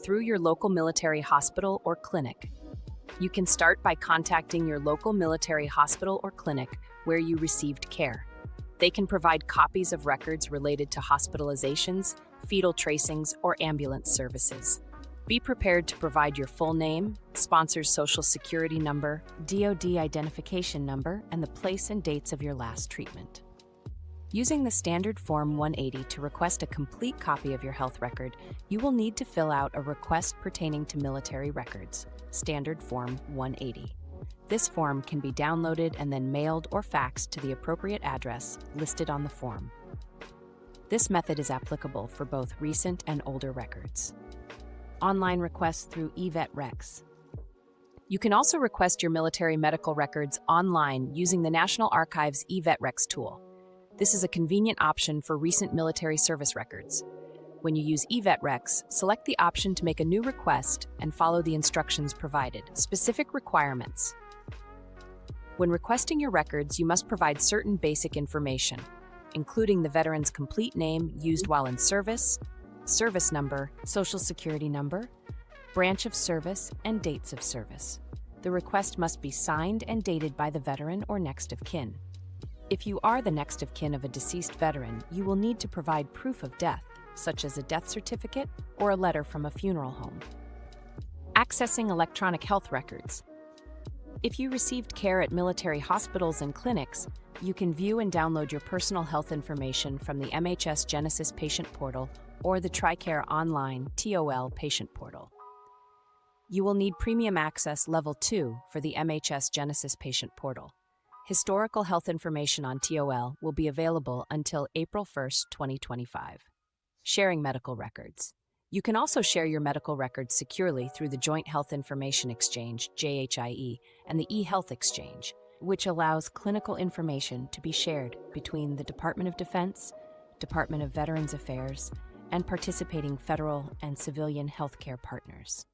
Through your local military hospital or clinic. You can start by contacting your local military hospital or clinic where you received care. They can provide copies of records related to hospitalizations, fetal tracings, or ambulance services. Be prepared to provide your full name, sponsor's social security number, DoD identification number, and the place and dates of your last treatment. Using the standard Form 180 to request a complete copy of your health record, you will need to fill out a request pertaining to military records, standard Form 180. This form can be downloaded and then mailed or faxed to the appropriate address listed on the form. This method is applicable for both recent and older records. Online requests through eVetRecs. You can also request your military medical records online using the National Archives eVetRecs tool. This is a convenient option for recent military service records. When you use eVetRecs, select the option to make a new request and follow the instructions provided. Specific requirements. When requesting your records, you must provide certain basic information, including the veteran's complete name used while in service, service number, social security number, branch of service, and dates of service. The request must be signed and dated by the veteran or next of kin. If you are the next of kin of a deceased veteran, you will need to provide proof of death, such as a death certificate or a letter from a funeral home. Accessing electronic health records. If you received care at military hospitals and clinics, you can view and download your personal health information from the MHS Genesis Patient Portal or the TRICARE Online TOL Patient Portal. You will need Premium Access Level 2 for the MHS Genesis Patient Portal. Historical health information on TOL will be available until April 1st, 2025. Sharing medical records. You can also share your medical records securely through the Joint Health Information Exchange, JHIE, and the eHealth Exchange, which allows clinical information to be shared between the Department of Defense, Department of Veterans Affairs, and participating federal and civilian healthcare partners.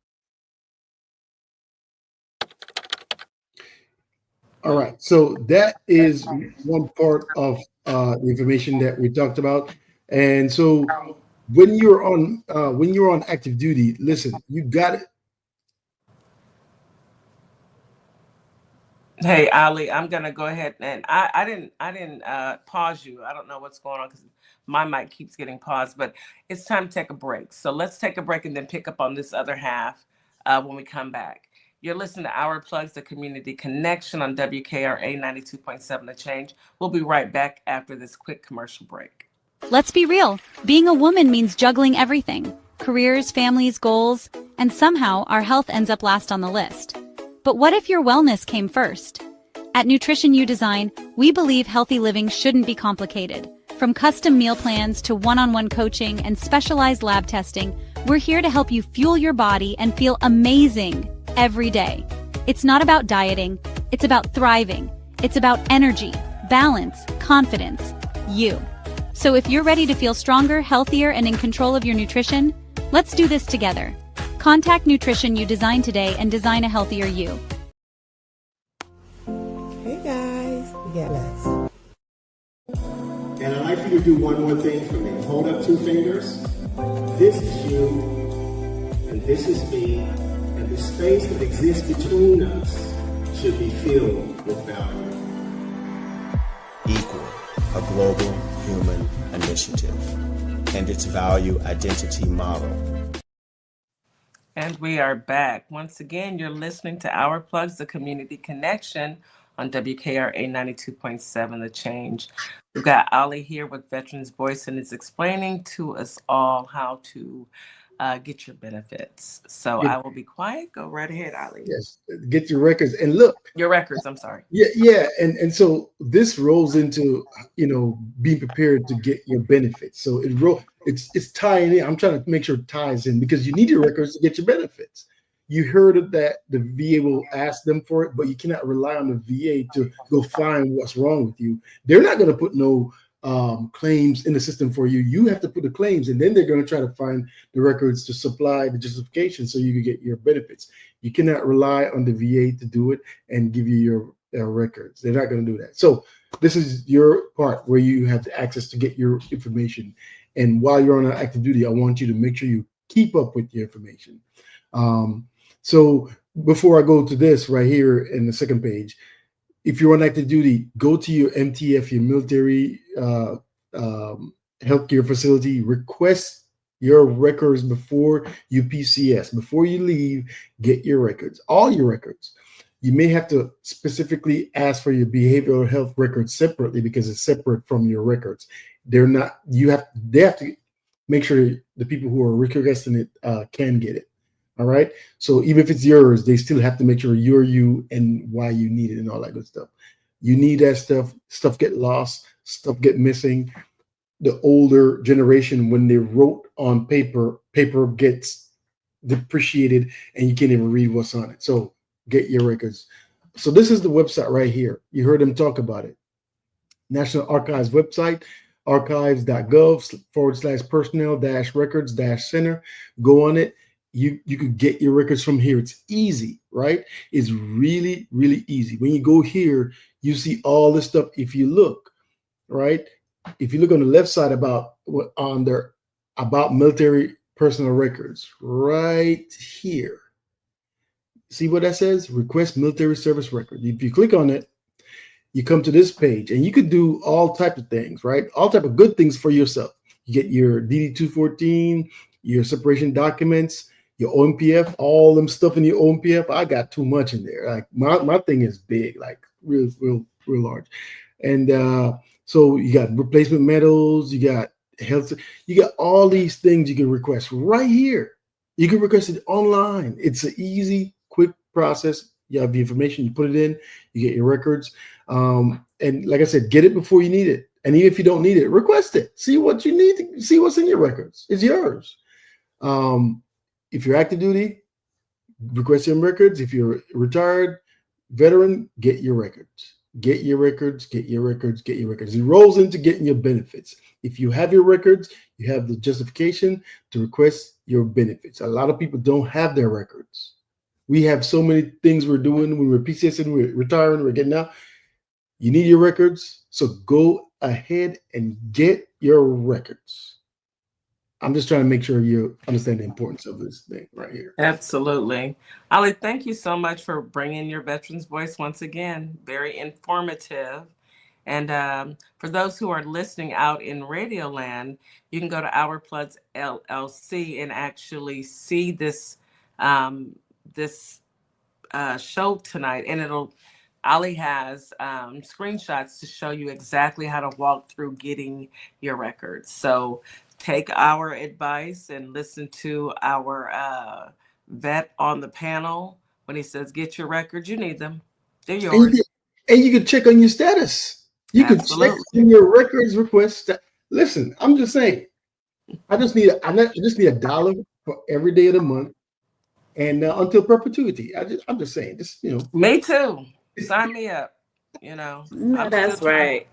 All right, so that is one part of the information that we talked about. And so when you're on active duty, listen, you got it. Hey, Ali, I'm gonna go ahead and I didn't pause you. I don't know what's going on because my mic keeps getting paused, but it's time to take a break. So let's take a break and then pick up on this other half when we come back. You're listening to Our Plugs, the Community Connection on WKRA 92.7 The Change. We'll be right back after this quick commercial break. Let's be real. Being a woman means juggling everything. Careers, families, goals, and somehow our health ends up last on the list. But what if your wellness came first? At Nutrition U Design, we believe healthy living shouldn't be complicated. From custom meal plans to one-on-one coaching and specialized lab testing, we're here to help you fuel your body and feel amazing every day. It's not about dieting, it's about thriving. It's about energy, balance, confidence, you. So if you're ready to feel stronger, healthier, and in control of your nutrition, let's do this together. Contact Nutrition You Design today and design a healthier you. Hey guys, we got Les. And I'd like for you to do one more thing for me. Hold up 2 fingers. This is you, and this is me, and the space that exists between us should be filled with value. Equal, a global human initiative, and its value identity model. And we are back. Once again, you're listening to Our Plugs, the Community Connection on WKRA 92.7 The Change. We've got Ali here with Veterans Voice and is explaining to us all how to get your benefits. So I will be quiet. Go right ahead, Ali. Yes, get your records and look. Your records, I'm sorry. Yeah. And so this rolls into, being prepared to get your benefits. So it's tying in. I'm trying to make sure it ties in because you need your records to get your benefits. You heard that the VA will ask them for it, but you cannot rely on the VA to go find what's wrong with you. They're not going to put no claims in the system for you. You have to put the claims, and then they're going to try to find the records to supply the justification so you can get your benefits. You cannot rely on the VA to do it and give you your records. They're not going to do that. So this is your part where you have the access to get your information. And while you're on active duty, I want you to make sure you keep up with your information. So before I go to this right here in the second page, if you're on active duty, go to your MTF, your military healthcare facility, request your records before you PCS. Before you leave, get your records, all your records. You may have to specifically ask for your behavioral health records separately because it's separate from your records. They have to make sure the people who are requesting it can get it. All right. So even if it's yours, they still have to make sure you're you and why you need it and all that good stuff. You need that stuff. Stuff get lost. Stuff get missing. The older generation, when they wrote on paper gets depreciated and you can't even read what's on it. So get your records. So this is the website right here. You heard them talk about it. National Archives website, archives.gov/personnel-records-center. Go on it. You could get your records from here. It's easy, right? It's really, really easy. When you go here, you see all this stuff. If you look, right? If you look on the left side about military personal records, right here. See what that says? Request military service record. If you click on it, you come to this page and you could do all types of things, right? All type of good things for yourself. You get your DD-214, your separation documents, your OMPF, all them stuff in your OMPF. I got too much in there. Like my thing is big, like real large. And so you got replacement medals, you got health, you got all these things you can request right here. You can request it online. It's an easy, quick process. You have the information, you put it in, you get your records. And like I said, get it before you need it. And even if you don't need it, request it. See what you need to see what's in your records. It's yours. If you're active duty, request your records. If you're retired veteran, get your records. Get your records, get your records, get your records. It rolls into getting your benefits. If you have your records, you have the justification to request your benefits. A lot of people don't have their records. We have so many things we're doing. We were PCSing, we're retiring, we're getting out. You need your records, so go ahead and get your records. I'm just trying to make sure you understand the importance of this thing right here. Absolutely. Ali, thank you so much for bringing your veterans voice once again. Very informative. And for those who are listening out in Radio Land, you can go to Our Plugs LLC and actually see this show tonight. And Ali has screenshots to show you exactly how to walk through getting your records. So take our advice and listen to our vet on the panel when he says, get your records, you need them. They're yours. And you can check on your status. You can check on your records request. Listen, I'm just saying. I just need $1 for every day of the month, and until perpetuity. I'm just saying. Just Me too. Sign me up. No, that's right.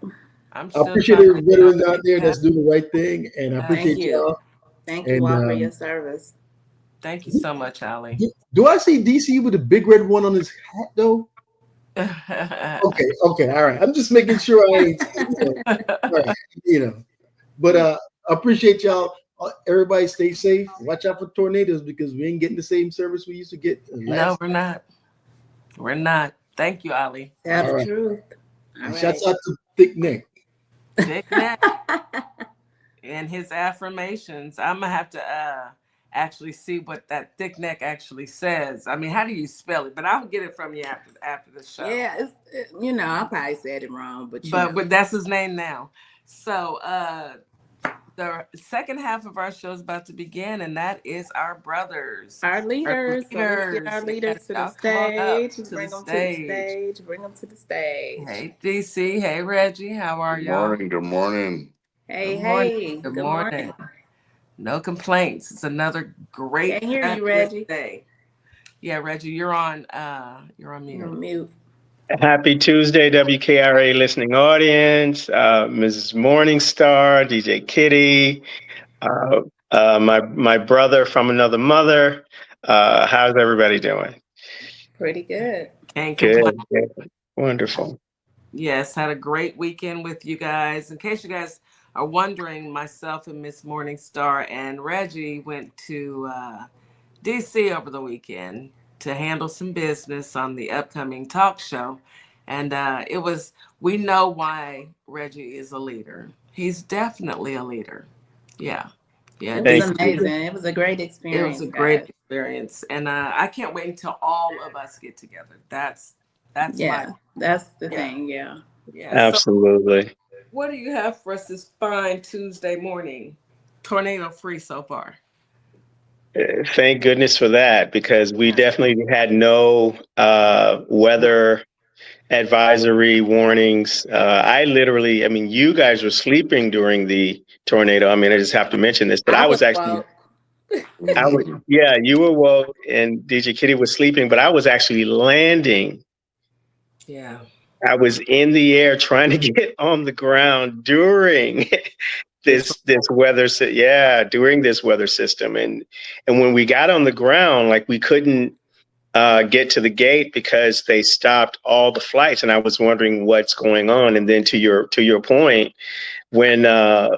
I'm I still appreciate trying the to veterans out there that's doing the right thing, and I Thank appreciate you. y'all. Thank you all for your service. Thank you so much, Ali. Do I see DC with a big red one on his hat though? Okay, all right. I'm just making sure I ain't, all right, But I appreciate y'all. Everybody stay safe. Watch out for tornadoes because we ain't getting the same service we used to get. No, we're not. We're not. Thank you, Ali. Tell the truth. Shouts out to Thick Neck. Thick Neck. And his affirmations. I'm gonna have to actually see what that Thick Neck actually says. I mean, how do you spell it? But I'll get it from you after the show. Yeah, I probably said it wrong, but but that's his name now. So the second half of our show is about to begin, and that is our brothers, our leaders. So let's get our leaders to the stage. Bring them to the stage. Bring them to the stage. Hey, DC. Hey, Reggie. How are y'all? Good morning. Hey, Good morning. No complaints. It's another great Can't hear you, Reggie. day. Yeah, Reggie, you're on mute. You're on mute. Happy Tuesday, WKRA listening audience, Mrs. Morningstar, DJ Kitty, my brother from another mother. How's everybody doing? Pretty good. Good. Wonderful. Yes, had a great weekend with you guys. In case you guys are wondering, myself and Miss Morningstar and Reggie went to DC over the weekend to handle some business on the upcoming talk show. And we know why Reggie is a leader. He's definitely a leader. Yeah. It was amazing. It was a great experience. It was a great experience. And I can't wait until all of us get together. That's that's the thing. Yeah. Absolutely. So, what do you have for us this fine Tuesday morning? Tornado free so far. Thank goodness for that, because we definitely had no weather advisory warnings. You guys were sleeping during the tornado. I just have to mention this, but I was actually, you were woke and DJ Kitty was sleeping, but I was actually landing. Yeah. I was in the air trying to get on the ground during this weather. During this weather system. And when we got on the ground, we couldn't get to the gate because they stopped all the flights. And I was wondering what's going on. And then to your point, when, I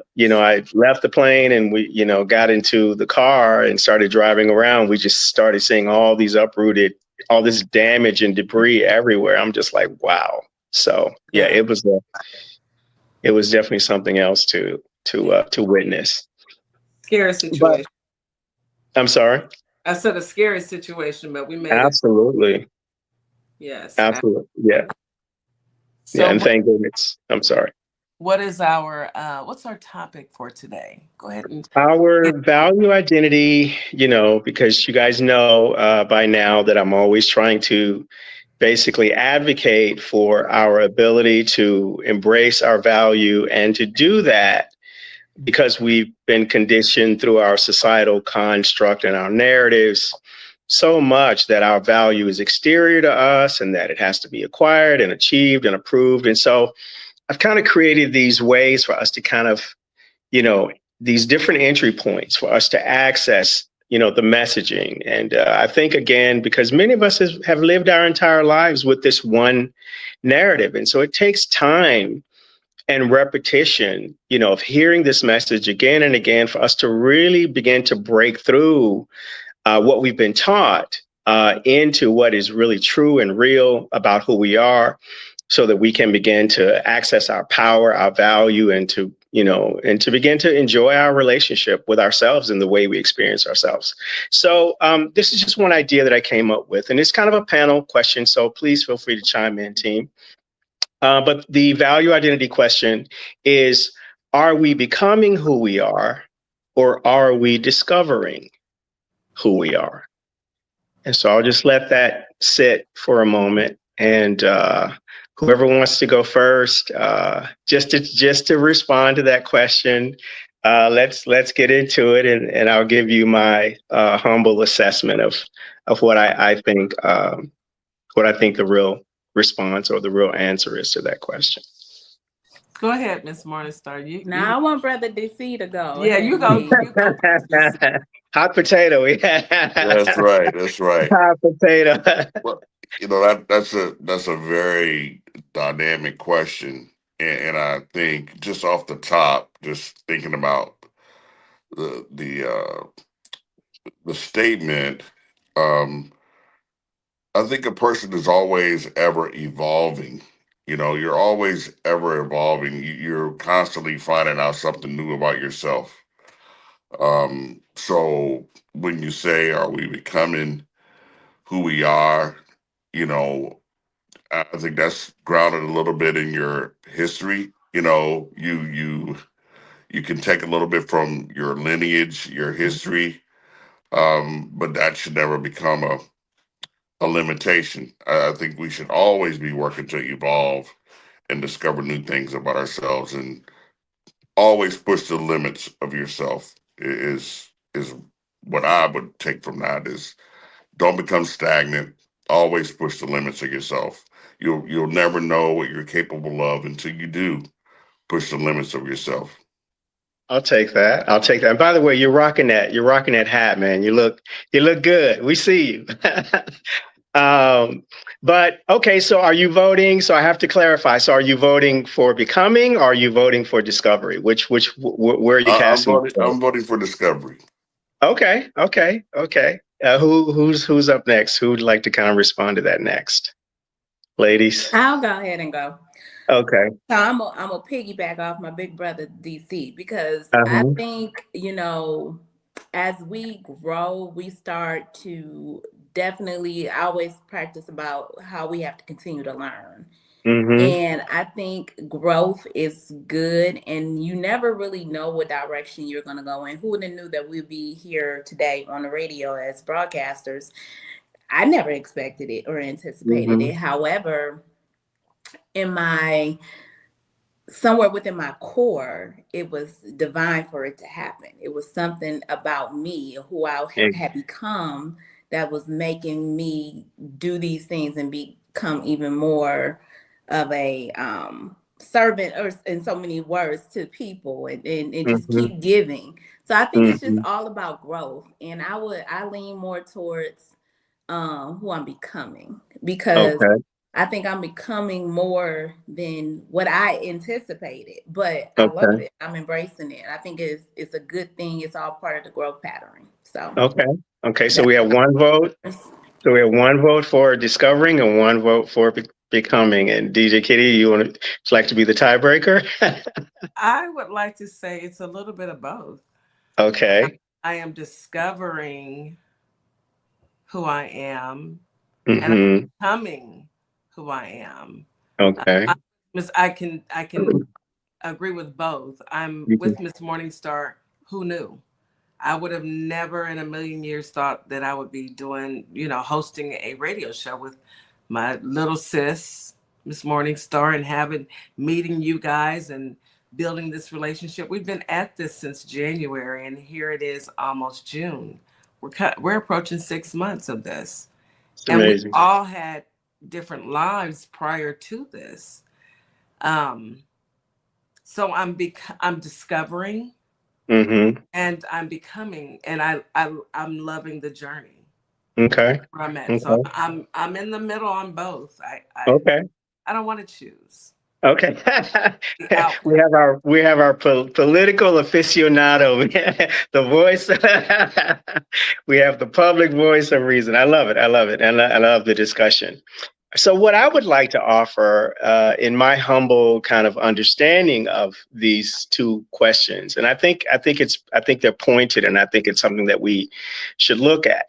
left the plane and we, got into the car and started driving around, we just started seeing all this damage and debris everywhere. I'm just like, wow. So it was definitely something else to witness. Scary situation. I'm sorry. I said a scary situation, but we made absolutely. it. Yes. Absolutely. Yeah. So and thank goodness. I'm sorry. What is what's our topic for today? Go ahead. Our value identity, because you guys know by now that I'm always trying to basically advocate for our ability to embrace our value, and to do that because we've been conditioned through our societal construct and our narratives so much that our value is exterior to us and that it has to be acquired and achieved and approved. And so I've kind of created these ways for us to kind of, these different entry points for us to access the messaging. And I think, again, because many of us have lived our entire lives with this one narrative. And so it takes time and repetition, of hearing this message again and again for us to really begin to break through what we've been taught into what is really true and real about who we are, so that we can begin to access our power, our value, and to begin to enjoy our relationship with ourselves and the way we experience ourselves. So this is just one idea that I came up with, and it's kind of a panel question, so please feel free to chime in, team. But the value identity question is, are we becoming who we are, or are we discovering who we are? And so I'll just let that sit for a moment and whoever wants to go first, just to respond to that question, let's get into it, and I'll give you my humble assessment of what I think the real response or the real answer is to that question. Go ahead, Miss Morningstar. Now I want Brother DC to go. Yeah, you go. You go. Hot potato. Yeah. That's right. That's right. Hot potato. Well, that's a very dynamic question, and I think just off the top, just thinking about the statement, I think a person is always ever evolving. You're always ever evolving. You're constantly finding out something new about yourself. So when you say, "Are we becoming who we are?" I think that's grounded a little bit in your history. You can take a little bit from your lineage, your history, but that should never become a limitation. I think we should always be working to evolve and discover new things about ourselves, and always push the limits of yourself is what I would take from that. Is don't become stagnant. Always push the limits of yourself. You'll never know what you're capable of until you do push the limits of yourself. I'll take that. And by the way, you're rocking that hat, man. You look good. We see you. But okay, so are you voting? So I have to clarify. So are you voting for becoming, or are you voting for discovery? Where are you casting? I'm voting for discovery. Okay. Who's up next? Who would like to kind of respond to that next? Ladies. I'll go ahead and go. Okay. So I'm a piggyback off my big brother DC, because I think, as we grow, we start to definitely always practice about how we have to continue to learn. And I think growth is good, and you never really know what direction you're going to go in. Who would have knew that we'd be here today on the radio as broadcasters? I never expected it or anticipated it. However, somewhere within my core, it was divine for it to happen. It was something about me, who I had become, that was making me do these things and become even more of a servant, or in so many words, to people, and just keep giving. So I think it's just all about growth, and I lean more towards who I'm becoming, because I think I'm becoming more than what I anticipated, but I love it. I'm embracing it. I think it's a good thing. It's all part of the growth pattern. So okay. So we have one vote. So we have one vote for discovering and one vote for becoming. And DJ Kitty, you would like to be the tiebreaker? I would like to say it's a little bit of both. Okay. I am discovering who I am, and I'm becoming who I am. Okay. I can agree with both. I'm with Miss Morningstar. Who knew? I would have never in a million years thought that I would be doing, hosting a radio show with my little sis, Miss Morningstar, and meeting you guys and building this relationship. We've been at this since January, and here it is almost June. We're approaching 6 months of this. It's amazing. And we all had different lives prior to this. So I'm discovering, and I'm becoming, and I'm loving the journey. Okay. Where I'm at. So I'm in the middle on both. I don't want to choose. Okay. we have our political aficionado, the voice. We have the public voice of reason. I love it. And I love the discussion. So what I would like to offer in my humble kind of understanding of these two questions, and I think they're pointed, and I think it's something that we should look at.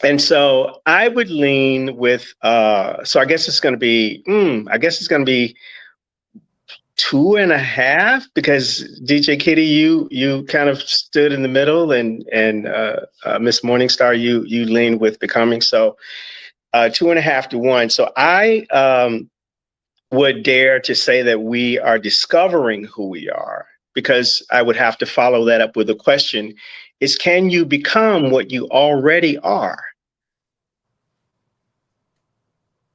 And so I would lean with, so I guess it's going to be 2.5, because DJ Kitty, you kind of stood in the middle, and Miss Morningstar, you leaned with becoming. So 2.5 to 1. So I would dare to say that we are discovering who we are, because I would have to follow that up with a question, is can you become what you already are?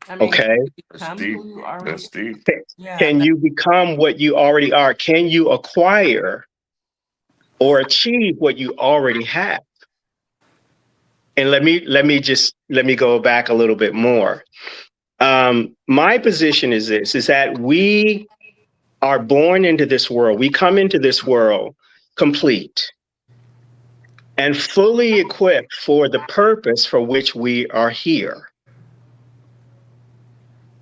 I mean, Okay. can you become That's deep. who you already That's deep. Yeah. Can you become what you already are? Can you acquire or achieve what you already have? And let me go back a little bit more. My position is this, is that we are born into this world. We come into this world complete and fully equipped for the purpose for which we are here.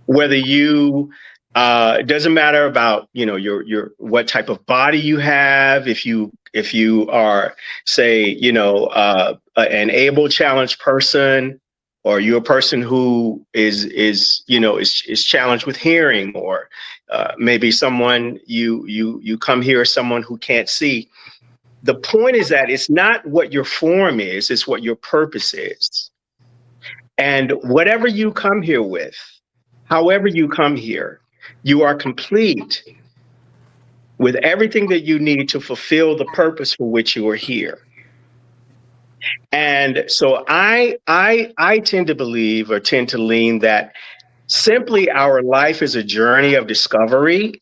Whether you, it doesn't matter about, you know, your what type of body you have. If you are, say, you know, an able challenged person, or you're a person who is challenged with hearing, or maybe someone you come here as someone who can't see. The point is that it's not what your form is, it's what your purpose is. And whatever you come here with, however you come here, you are complete with everything that you need to fulfill the purpose for which you are here. And so I tend to believe, or tend to lean, that simply our life is a journey of discovery.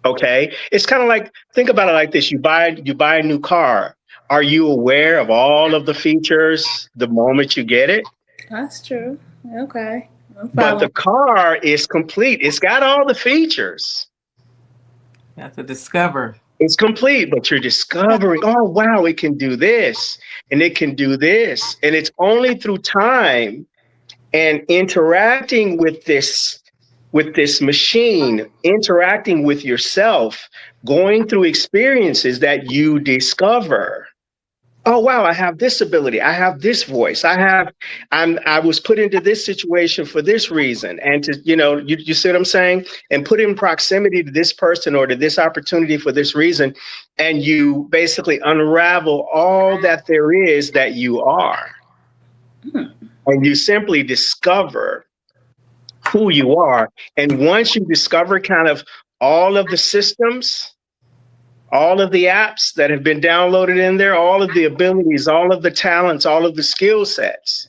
Okay, it's kind of like, think about it like this: you buy a new car. Are you aware of all of the features the moment you get it? That's true. Okay. But the car is complete. It's got all the features. You have to discover. It's complete, but you're discovering, oh, wow, it can do this and it can do this. And it's only through time and interacting with this machine, interacting with yourself, going through experiences, that you discover, oh, wow, I have this ability. I have this voice. I was put into this situation for this reason. And to, you see what I'm saying? And put in proximity to this person or to this opportunity for this reason. And you basically unravel all that there is that you are. And you simply discover who you are. And once you discover kind of all of the systems, all of the apps that have been downloaded in there, all of the abilities, all of the talents, all of the skill sets,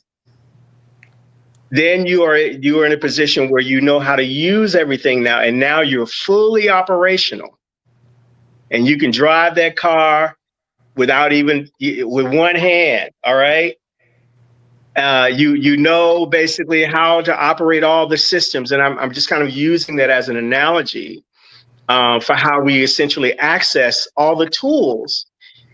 then you are in a position where you know how to use everything now, and now you're fully operational. And you can drive that car with one hand, all right? You know basically how to operate all the systems. And I'm just kind of using that as an analogy for how we essentially access all the tools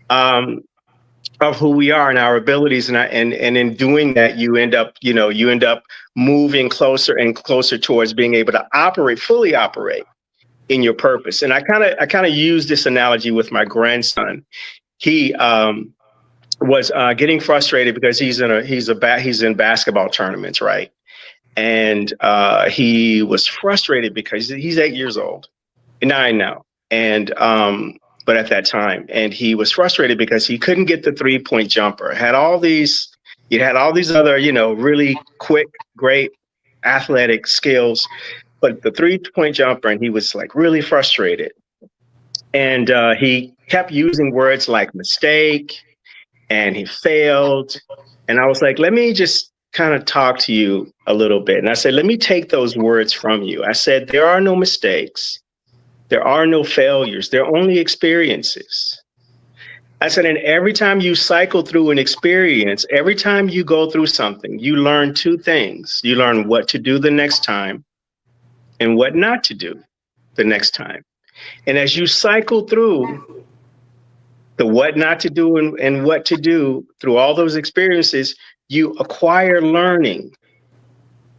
of who we are and our abilities. And in doing that, you end up moving closer and closer towards being able to fully operate in your purpose. And I kind of use this analogy with my grandson. He was getting frustrated because he's in basketball tournaments, right? And he was frustrated because he's 8 years old, 9 now, and but at that time, and he was frustrated because he couldn't get the 3-point jumper. He had all these other really quick, great athletic skills, but the 3-point jumper, and he was like really frustrated. And he kept using words like mistake, and he failed. And I was like, let me just kind of talk to you a little bit. And I said, let me take those words from you. I said, there are no mistakes. There are no failures. There are only experiences. I said, and every time you cycle through an experience, every time you go through something, you learn 2 things. You learn what to do the next time and what not to do the next time. And as you cycle through the what not to do and what to do through all those experiences, you acquire learning.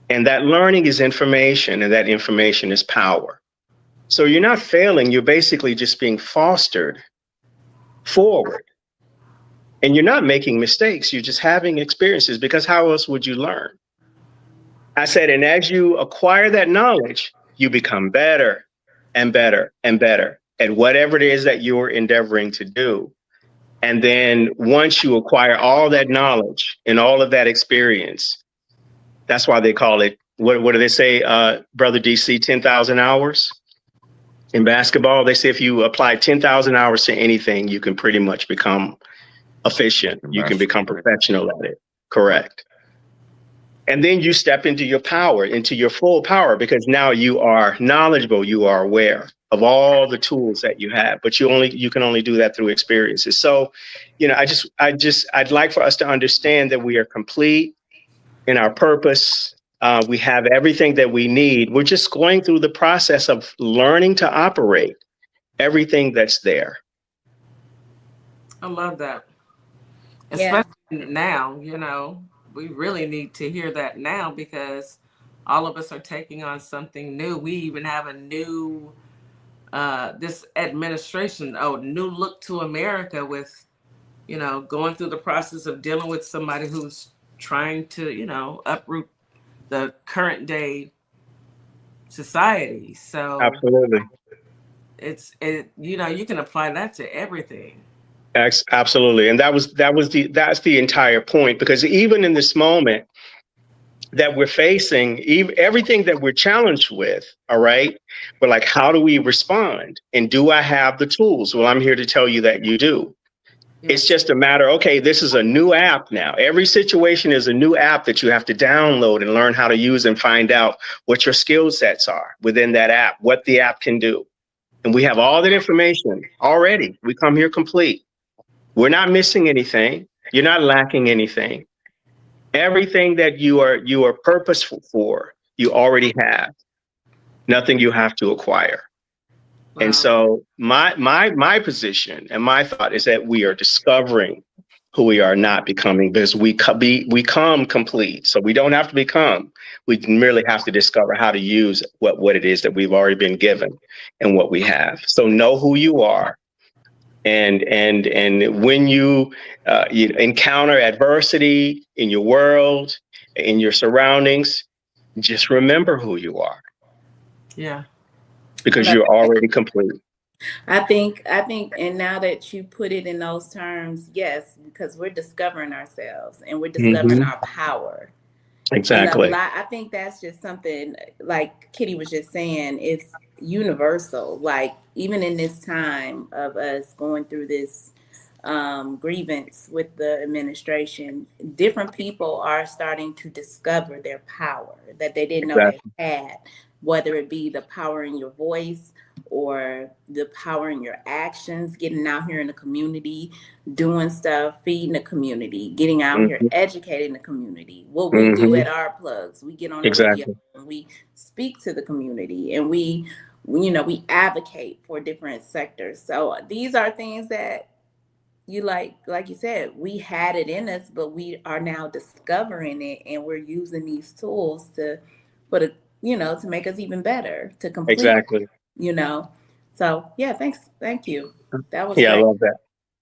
And that learning is information, and that information is power. So you're not failing, you're basically just being fostered forward. And you're not making mistakes, you're just having experiences, because how else would you learn? I said, and as you acquire that knowledge, you become better and better and better at whatever it is that you're endeavoring to do. And then once you acquire all that knowledge and all of that experience, that's why they call it What do they say, Brother DC, 10,000 hours? In basketball, they say if you apply 10,000 hours to anything, you can pretty much become efficient. You can become professional at it. Correct. And then you step into your power, into your full power, because now you are knowledgeable, you are aware of all the tools that you have, but you can only do that through experiences. So, I'd like for us to understand that we are complete in our purpose. We have everything that we need. We're just going through the process of learning to operate everything that's there. I love that. Especially now, we really need to hear that now, because all of us are taking on something new. We even have a new, this administration, new look to America with, going through the process of dealing with somebody who's trying to, uproot the current day society. So absolutely, you can apply that to everything. Absolutely. And that's the entire point, because even in this moment that we're facing, everything that we're challenged with, all right, we're like, how do we respond? And do I have the tools? Well, I'm here to tell you that you do. Yes. It's just a matter, okay, this is a new app now. Every situation is a new app that you have to download and learn how to use and find out what your skill sets are within that app, what the app can do. And we have all that information already. We come here complete. We're not missing anything. You're not lacking anything. Everything that you are purposeful for, you already have. Nothing you have to acquire. Wow. And so my position and my thought is that we are discovering who we are not becoming, because we come complete. So we don't have to become. We merely have to discover how to use what it is that we've already been given and what we have. So know who you are. And when you encounter adversity in your world, in your surroundings, just remember who you are. Yeah. Because you're already complete. I think, and now that you put it in those terms, yes, because we're discovering ourselves and we're discovering our power. Exactly. And I think that's just something, like Kitty was just saying, it's universal. Like, even in this time of us going through this grievance with the administration, different people are starting to discover their power that they didn't know they had, whether it be the power in your voice or the power in your actions, getting out here in the community, doing stuff, feeding the community, getting out here, educating the community. What we do at Our Plugs, we get on the radio and we speak to the community, and we advocate for different sectors. So these are things that you like you said, we had it in us, but we are now discovering it, and we're using these tools to make us even better, to complete. Exactly. So yeah, thank you. That was great. I love that.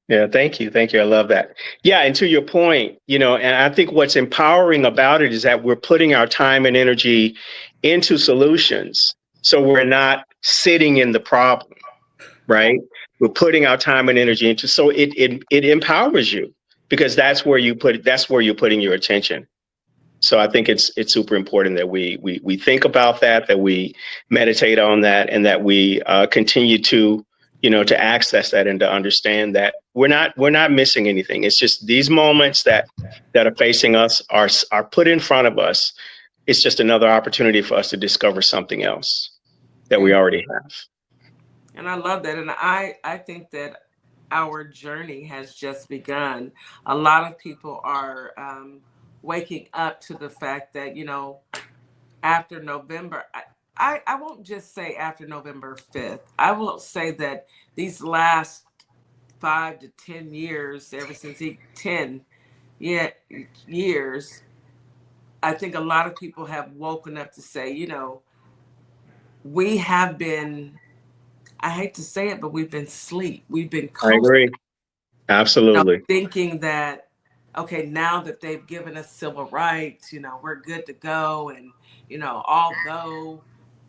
Yeah, thank you. I love that. Yeah, and to your point, and I think what's empowering about it is that we're putting our time and energy into solutions. So we're not sitting in the problem, right? We're putting our time and energy into, so it empowers you, because that's where you're putting your attention. So I think it's super important that we think about that we meditate on that, and that we continue to access that and to understand that we're not missing anything. It's just these moments that are facing us are put in front of us. It's just another opportunity for us to discover something else that we already have. And I love that. And I think that our journey has just begun. A lot of people are waking up to the fact that, after November, I won't just say after November 5th. I will say that these last 5 to 10 years, ever since 10 years, I think a lot of people have woken up to say, we have been, I hate to say it, but we've been asleep. We've been coasting. I agree. Absolutely. Thinking that, okay, now that they've given us civil rights, we're good to go. And, although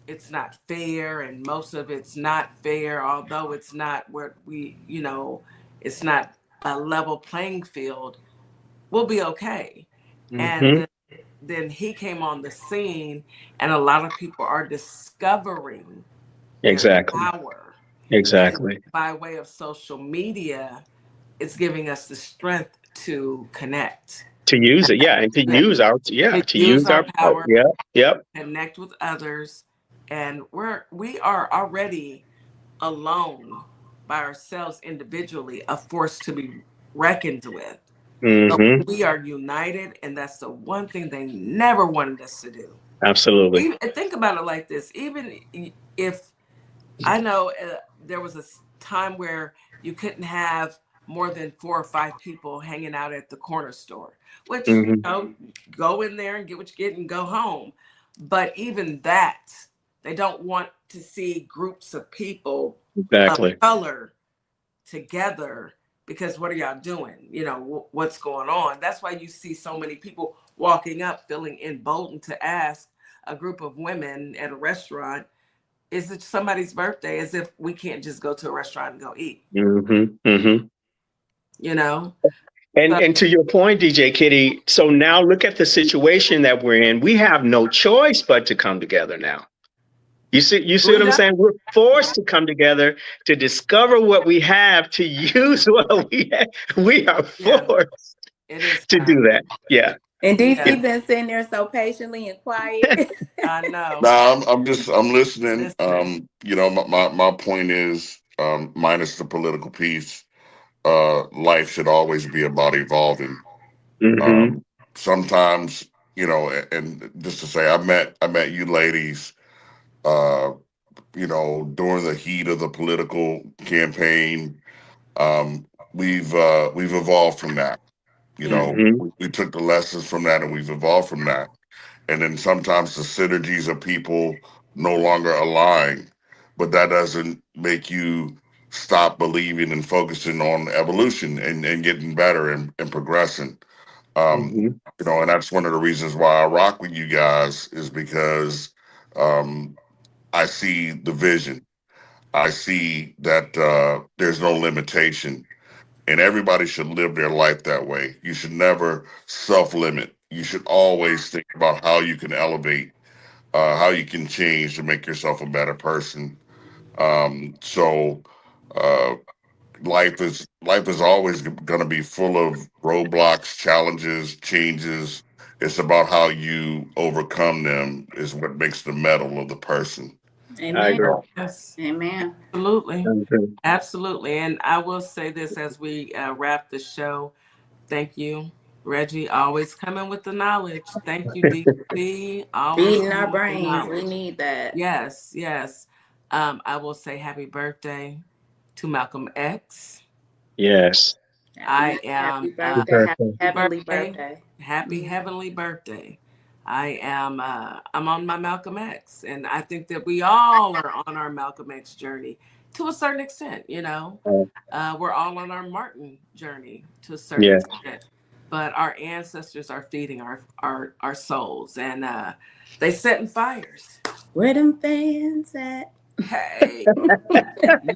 it's not fair, and most of it's not fair, although it's not where it's not a level playing field, we'll be okay. And then he came on the scene, and a lot of people are discovering their Exactly. power. Exactly. And by way of social media, it's giving us the strength to connect. To use it, yeah, and to use our power. Yeah, yep. Connect with others, and we are already alone by ourselves individually, a force to be reckoned with. Mm-hmm. But we are united, and that's the one thing they never wanted us to do. Absolutely. Think about it like this. Even if I know there was a time where you couldn't have more than 4 or 5 people hanging out at the corner store, which, you know, go in there and get what you get and go home. But even that, they don't want to see groups of people of color together, because what are y'all doing? You know, what's going on? That's why you see so many people walking up feeling emboldened to ask a group of women at a restaurant, is it somebody's birthday? As if we can't just go to a restaurant and go eat. Mm-hmm. Mm-hmm. You know? And to your point, DJ Kitty, so now look at the situation that we're in. We have no choice but to come together now. You see what I'm saying? We're forced to come together to discover what we have, to use what we have. We are forced to do that. Yeah. And DC been sitting there so patiently and quiet. I know. No, I'm listening. You know, my point is, minus the political piece, life should always be about evolving. Mm-hmm. Sometimes, you know, and just to say, I met you ladies, you know, during the heat of the political campaign. We've evolved from that. You know, we took the lessons from that, and we've evolved from that. And then sometimes the synergies of people no longer align, but that doesn't make you stop believing and focusing on evolution and getting better and progressing. You know, and that's one of the reasons why I rock with you guys, is because I see the vision. I see that there's no limitation, and everybody should live their life that way. You should never self-limit. You should always think about how you can elevate, how you can change to make yourself a better person. So life is always going to be full of roadblocks, challenges, changes. It's about how you overcome them is what makes the metal of the person. Amen. I agree. Yes. Amen. Absolutely. Absolutely. And I will say this as we wrap the show. Thank you, Reggie, always coming with the knowledge. Thank you, DC. Feeding our brains. We need that. Yes, yes. I will say happy birthday to Malcolm X. Yes. I am heavenly birthday. Happy heavenly birthday. I am I'm on my Malcolm X, and I think that we all are on our Malcolm X journey to a certain extent. You know, we're all on our Martin journey to a certain extent, but our ancestors are feeding our souls, and they setting fires. Where them fans at? Hey,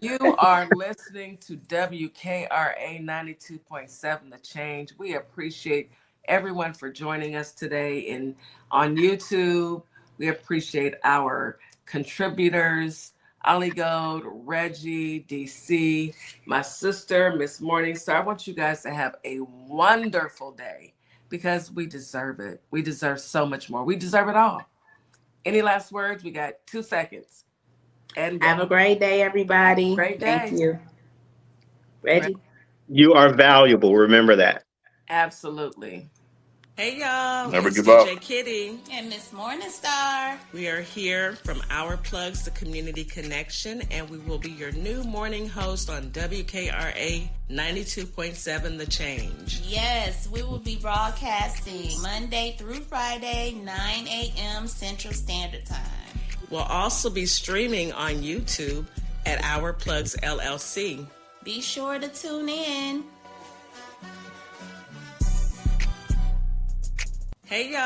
you are listening to WKRA 92.7 The Change. We appreciate everyone for joining us today on YouTube. We appreciate our contributors, Ali Gold, Reggie, DC, my sister, Miss Morningstar. I want you guys to have a wonderful day, because we deserve it. We deserve so much more. We deserve it all. Any last words? We got 2 seconds. And have a great day, everybody. Great day. Thank you. Reggie? You are valuable. Remember that. Absolutely. Hey, y'all. Never it's give DJ up. Kitty. And Miss Morningstar. We are here from Our Plugs, the Community Connection, and we will be your new morning host on WKRA 92.7 The Change. Yes, we will be broadcasting Monday through Friday, 9 a.m. Central Standard Time. We'll also be streaming on YouTube at Our Plugs LLC. Be sure to tune in. Hey, y'all.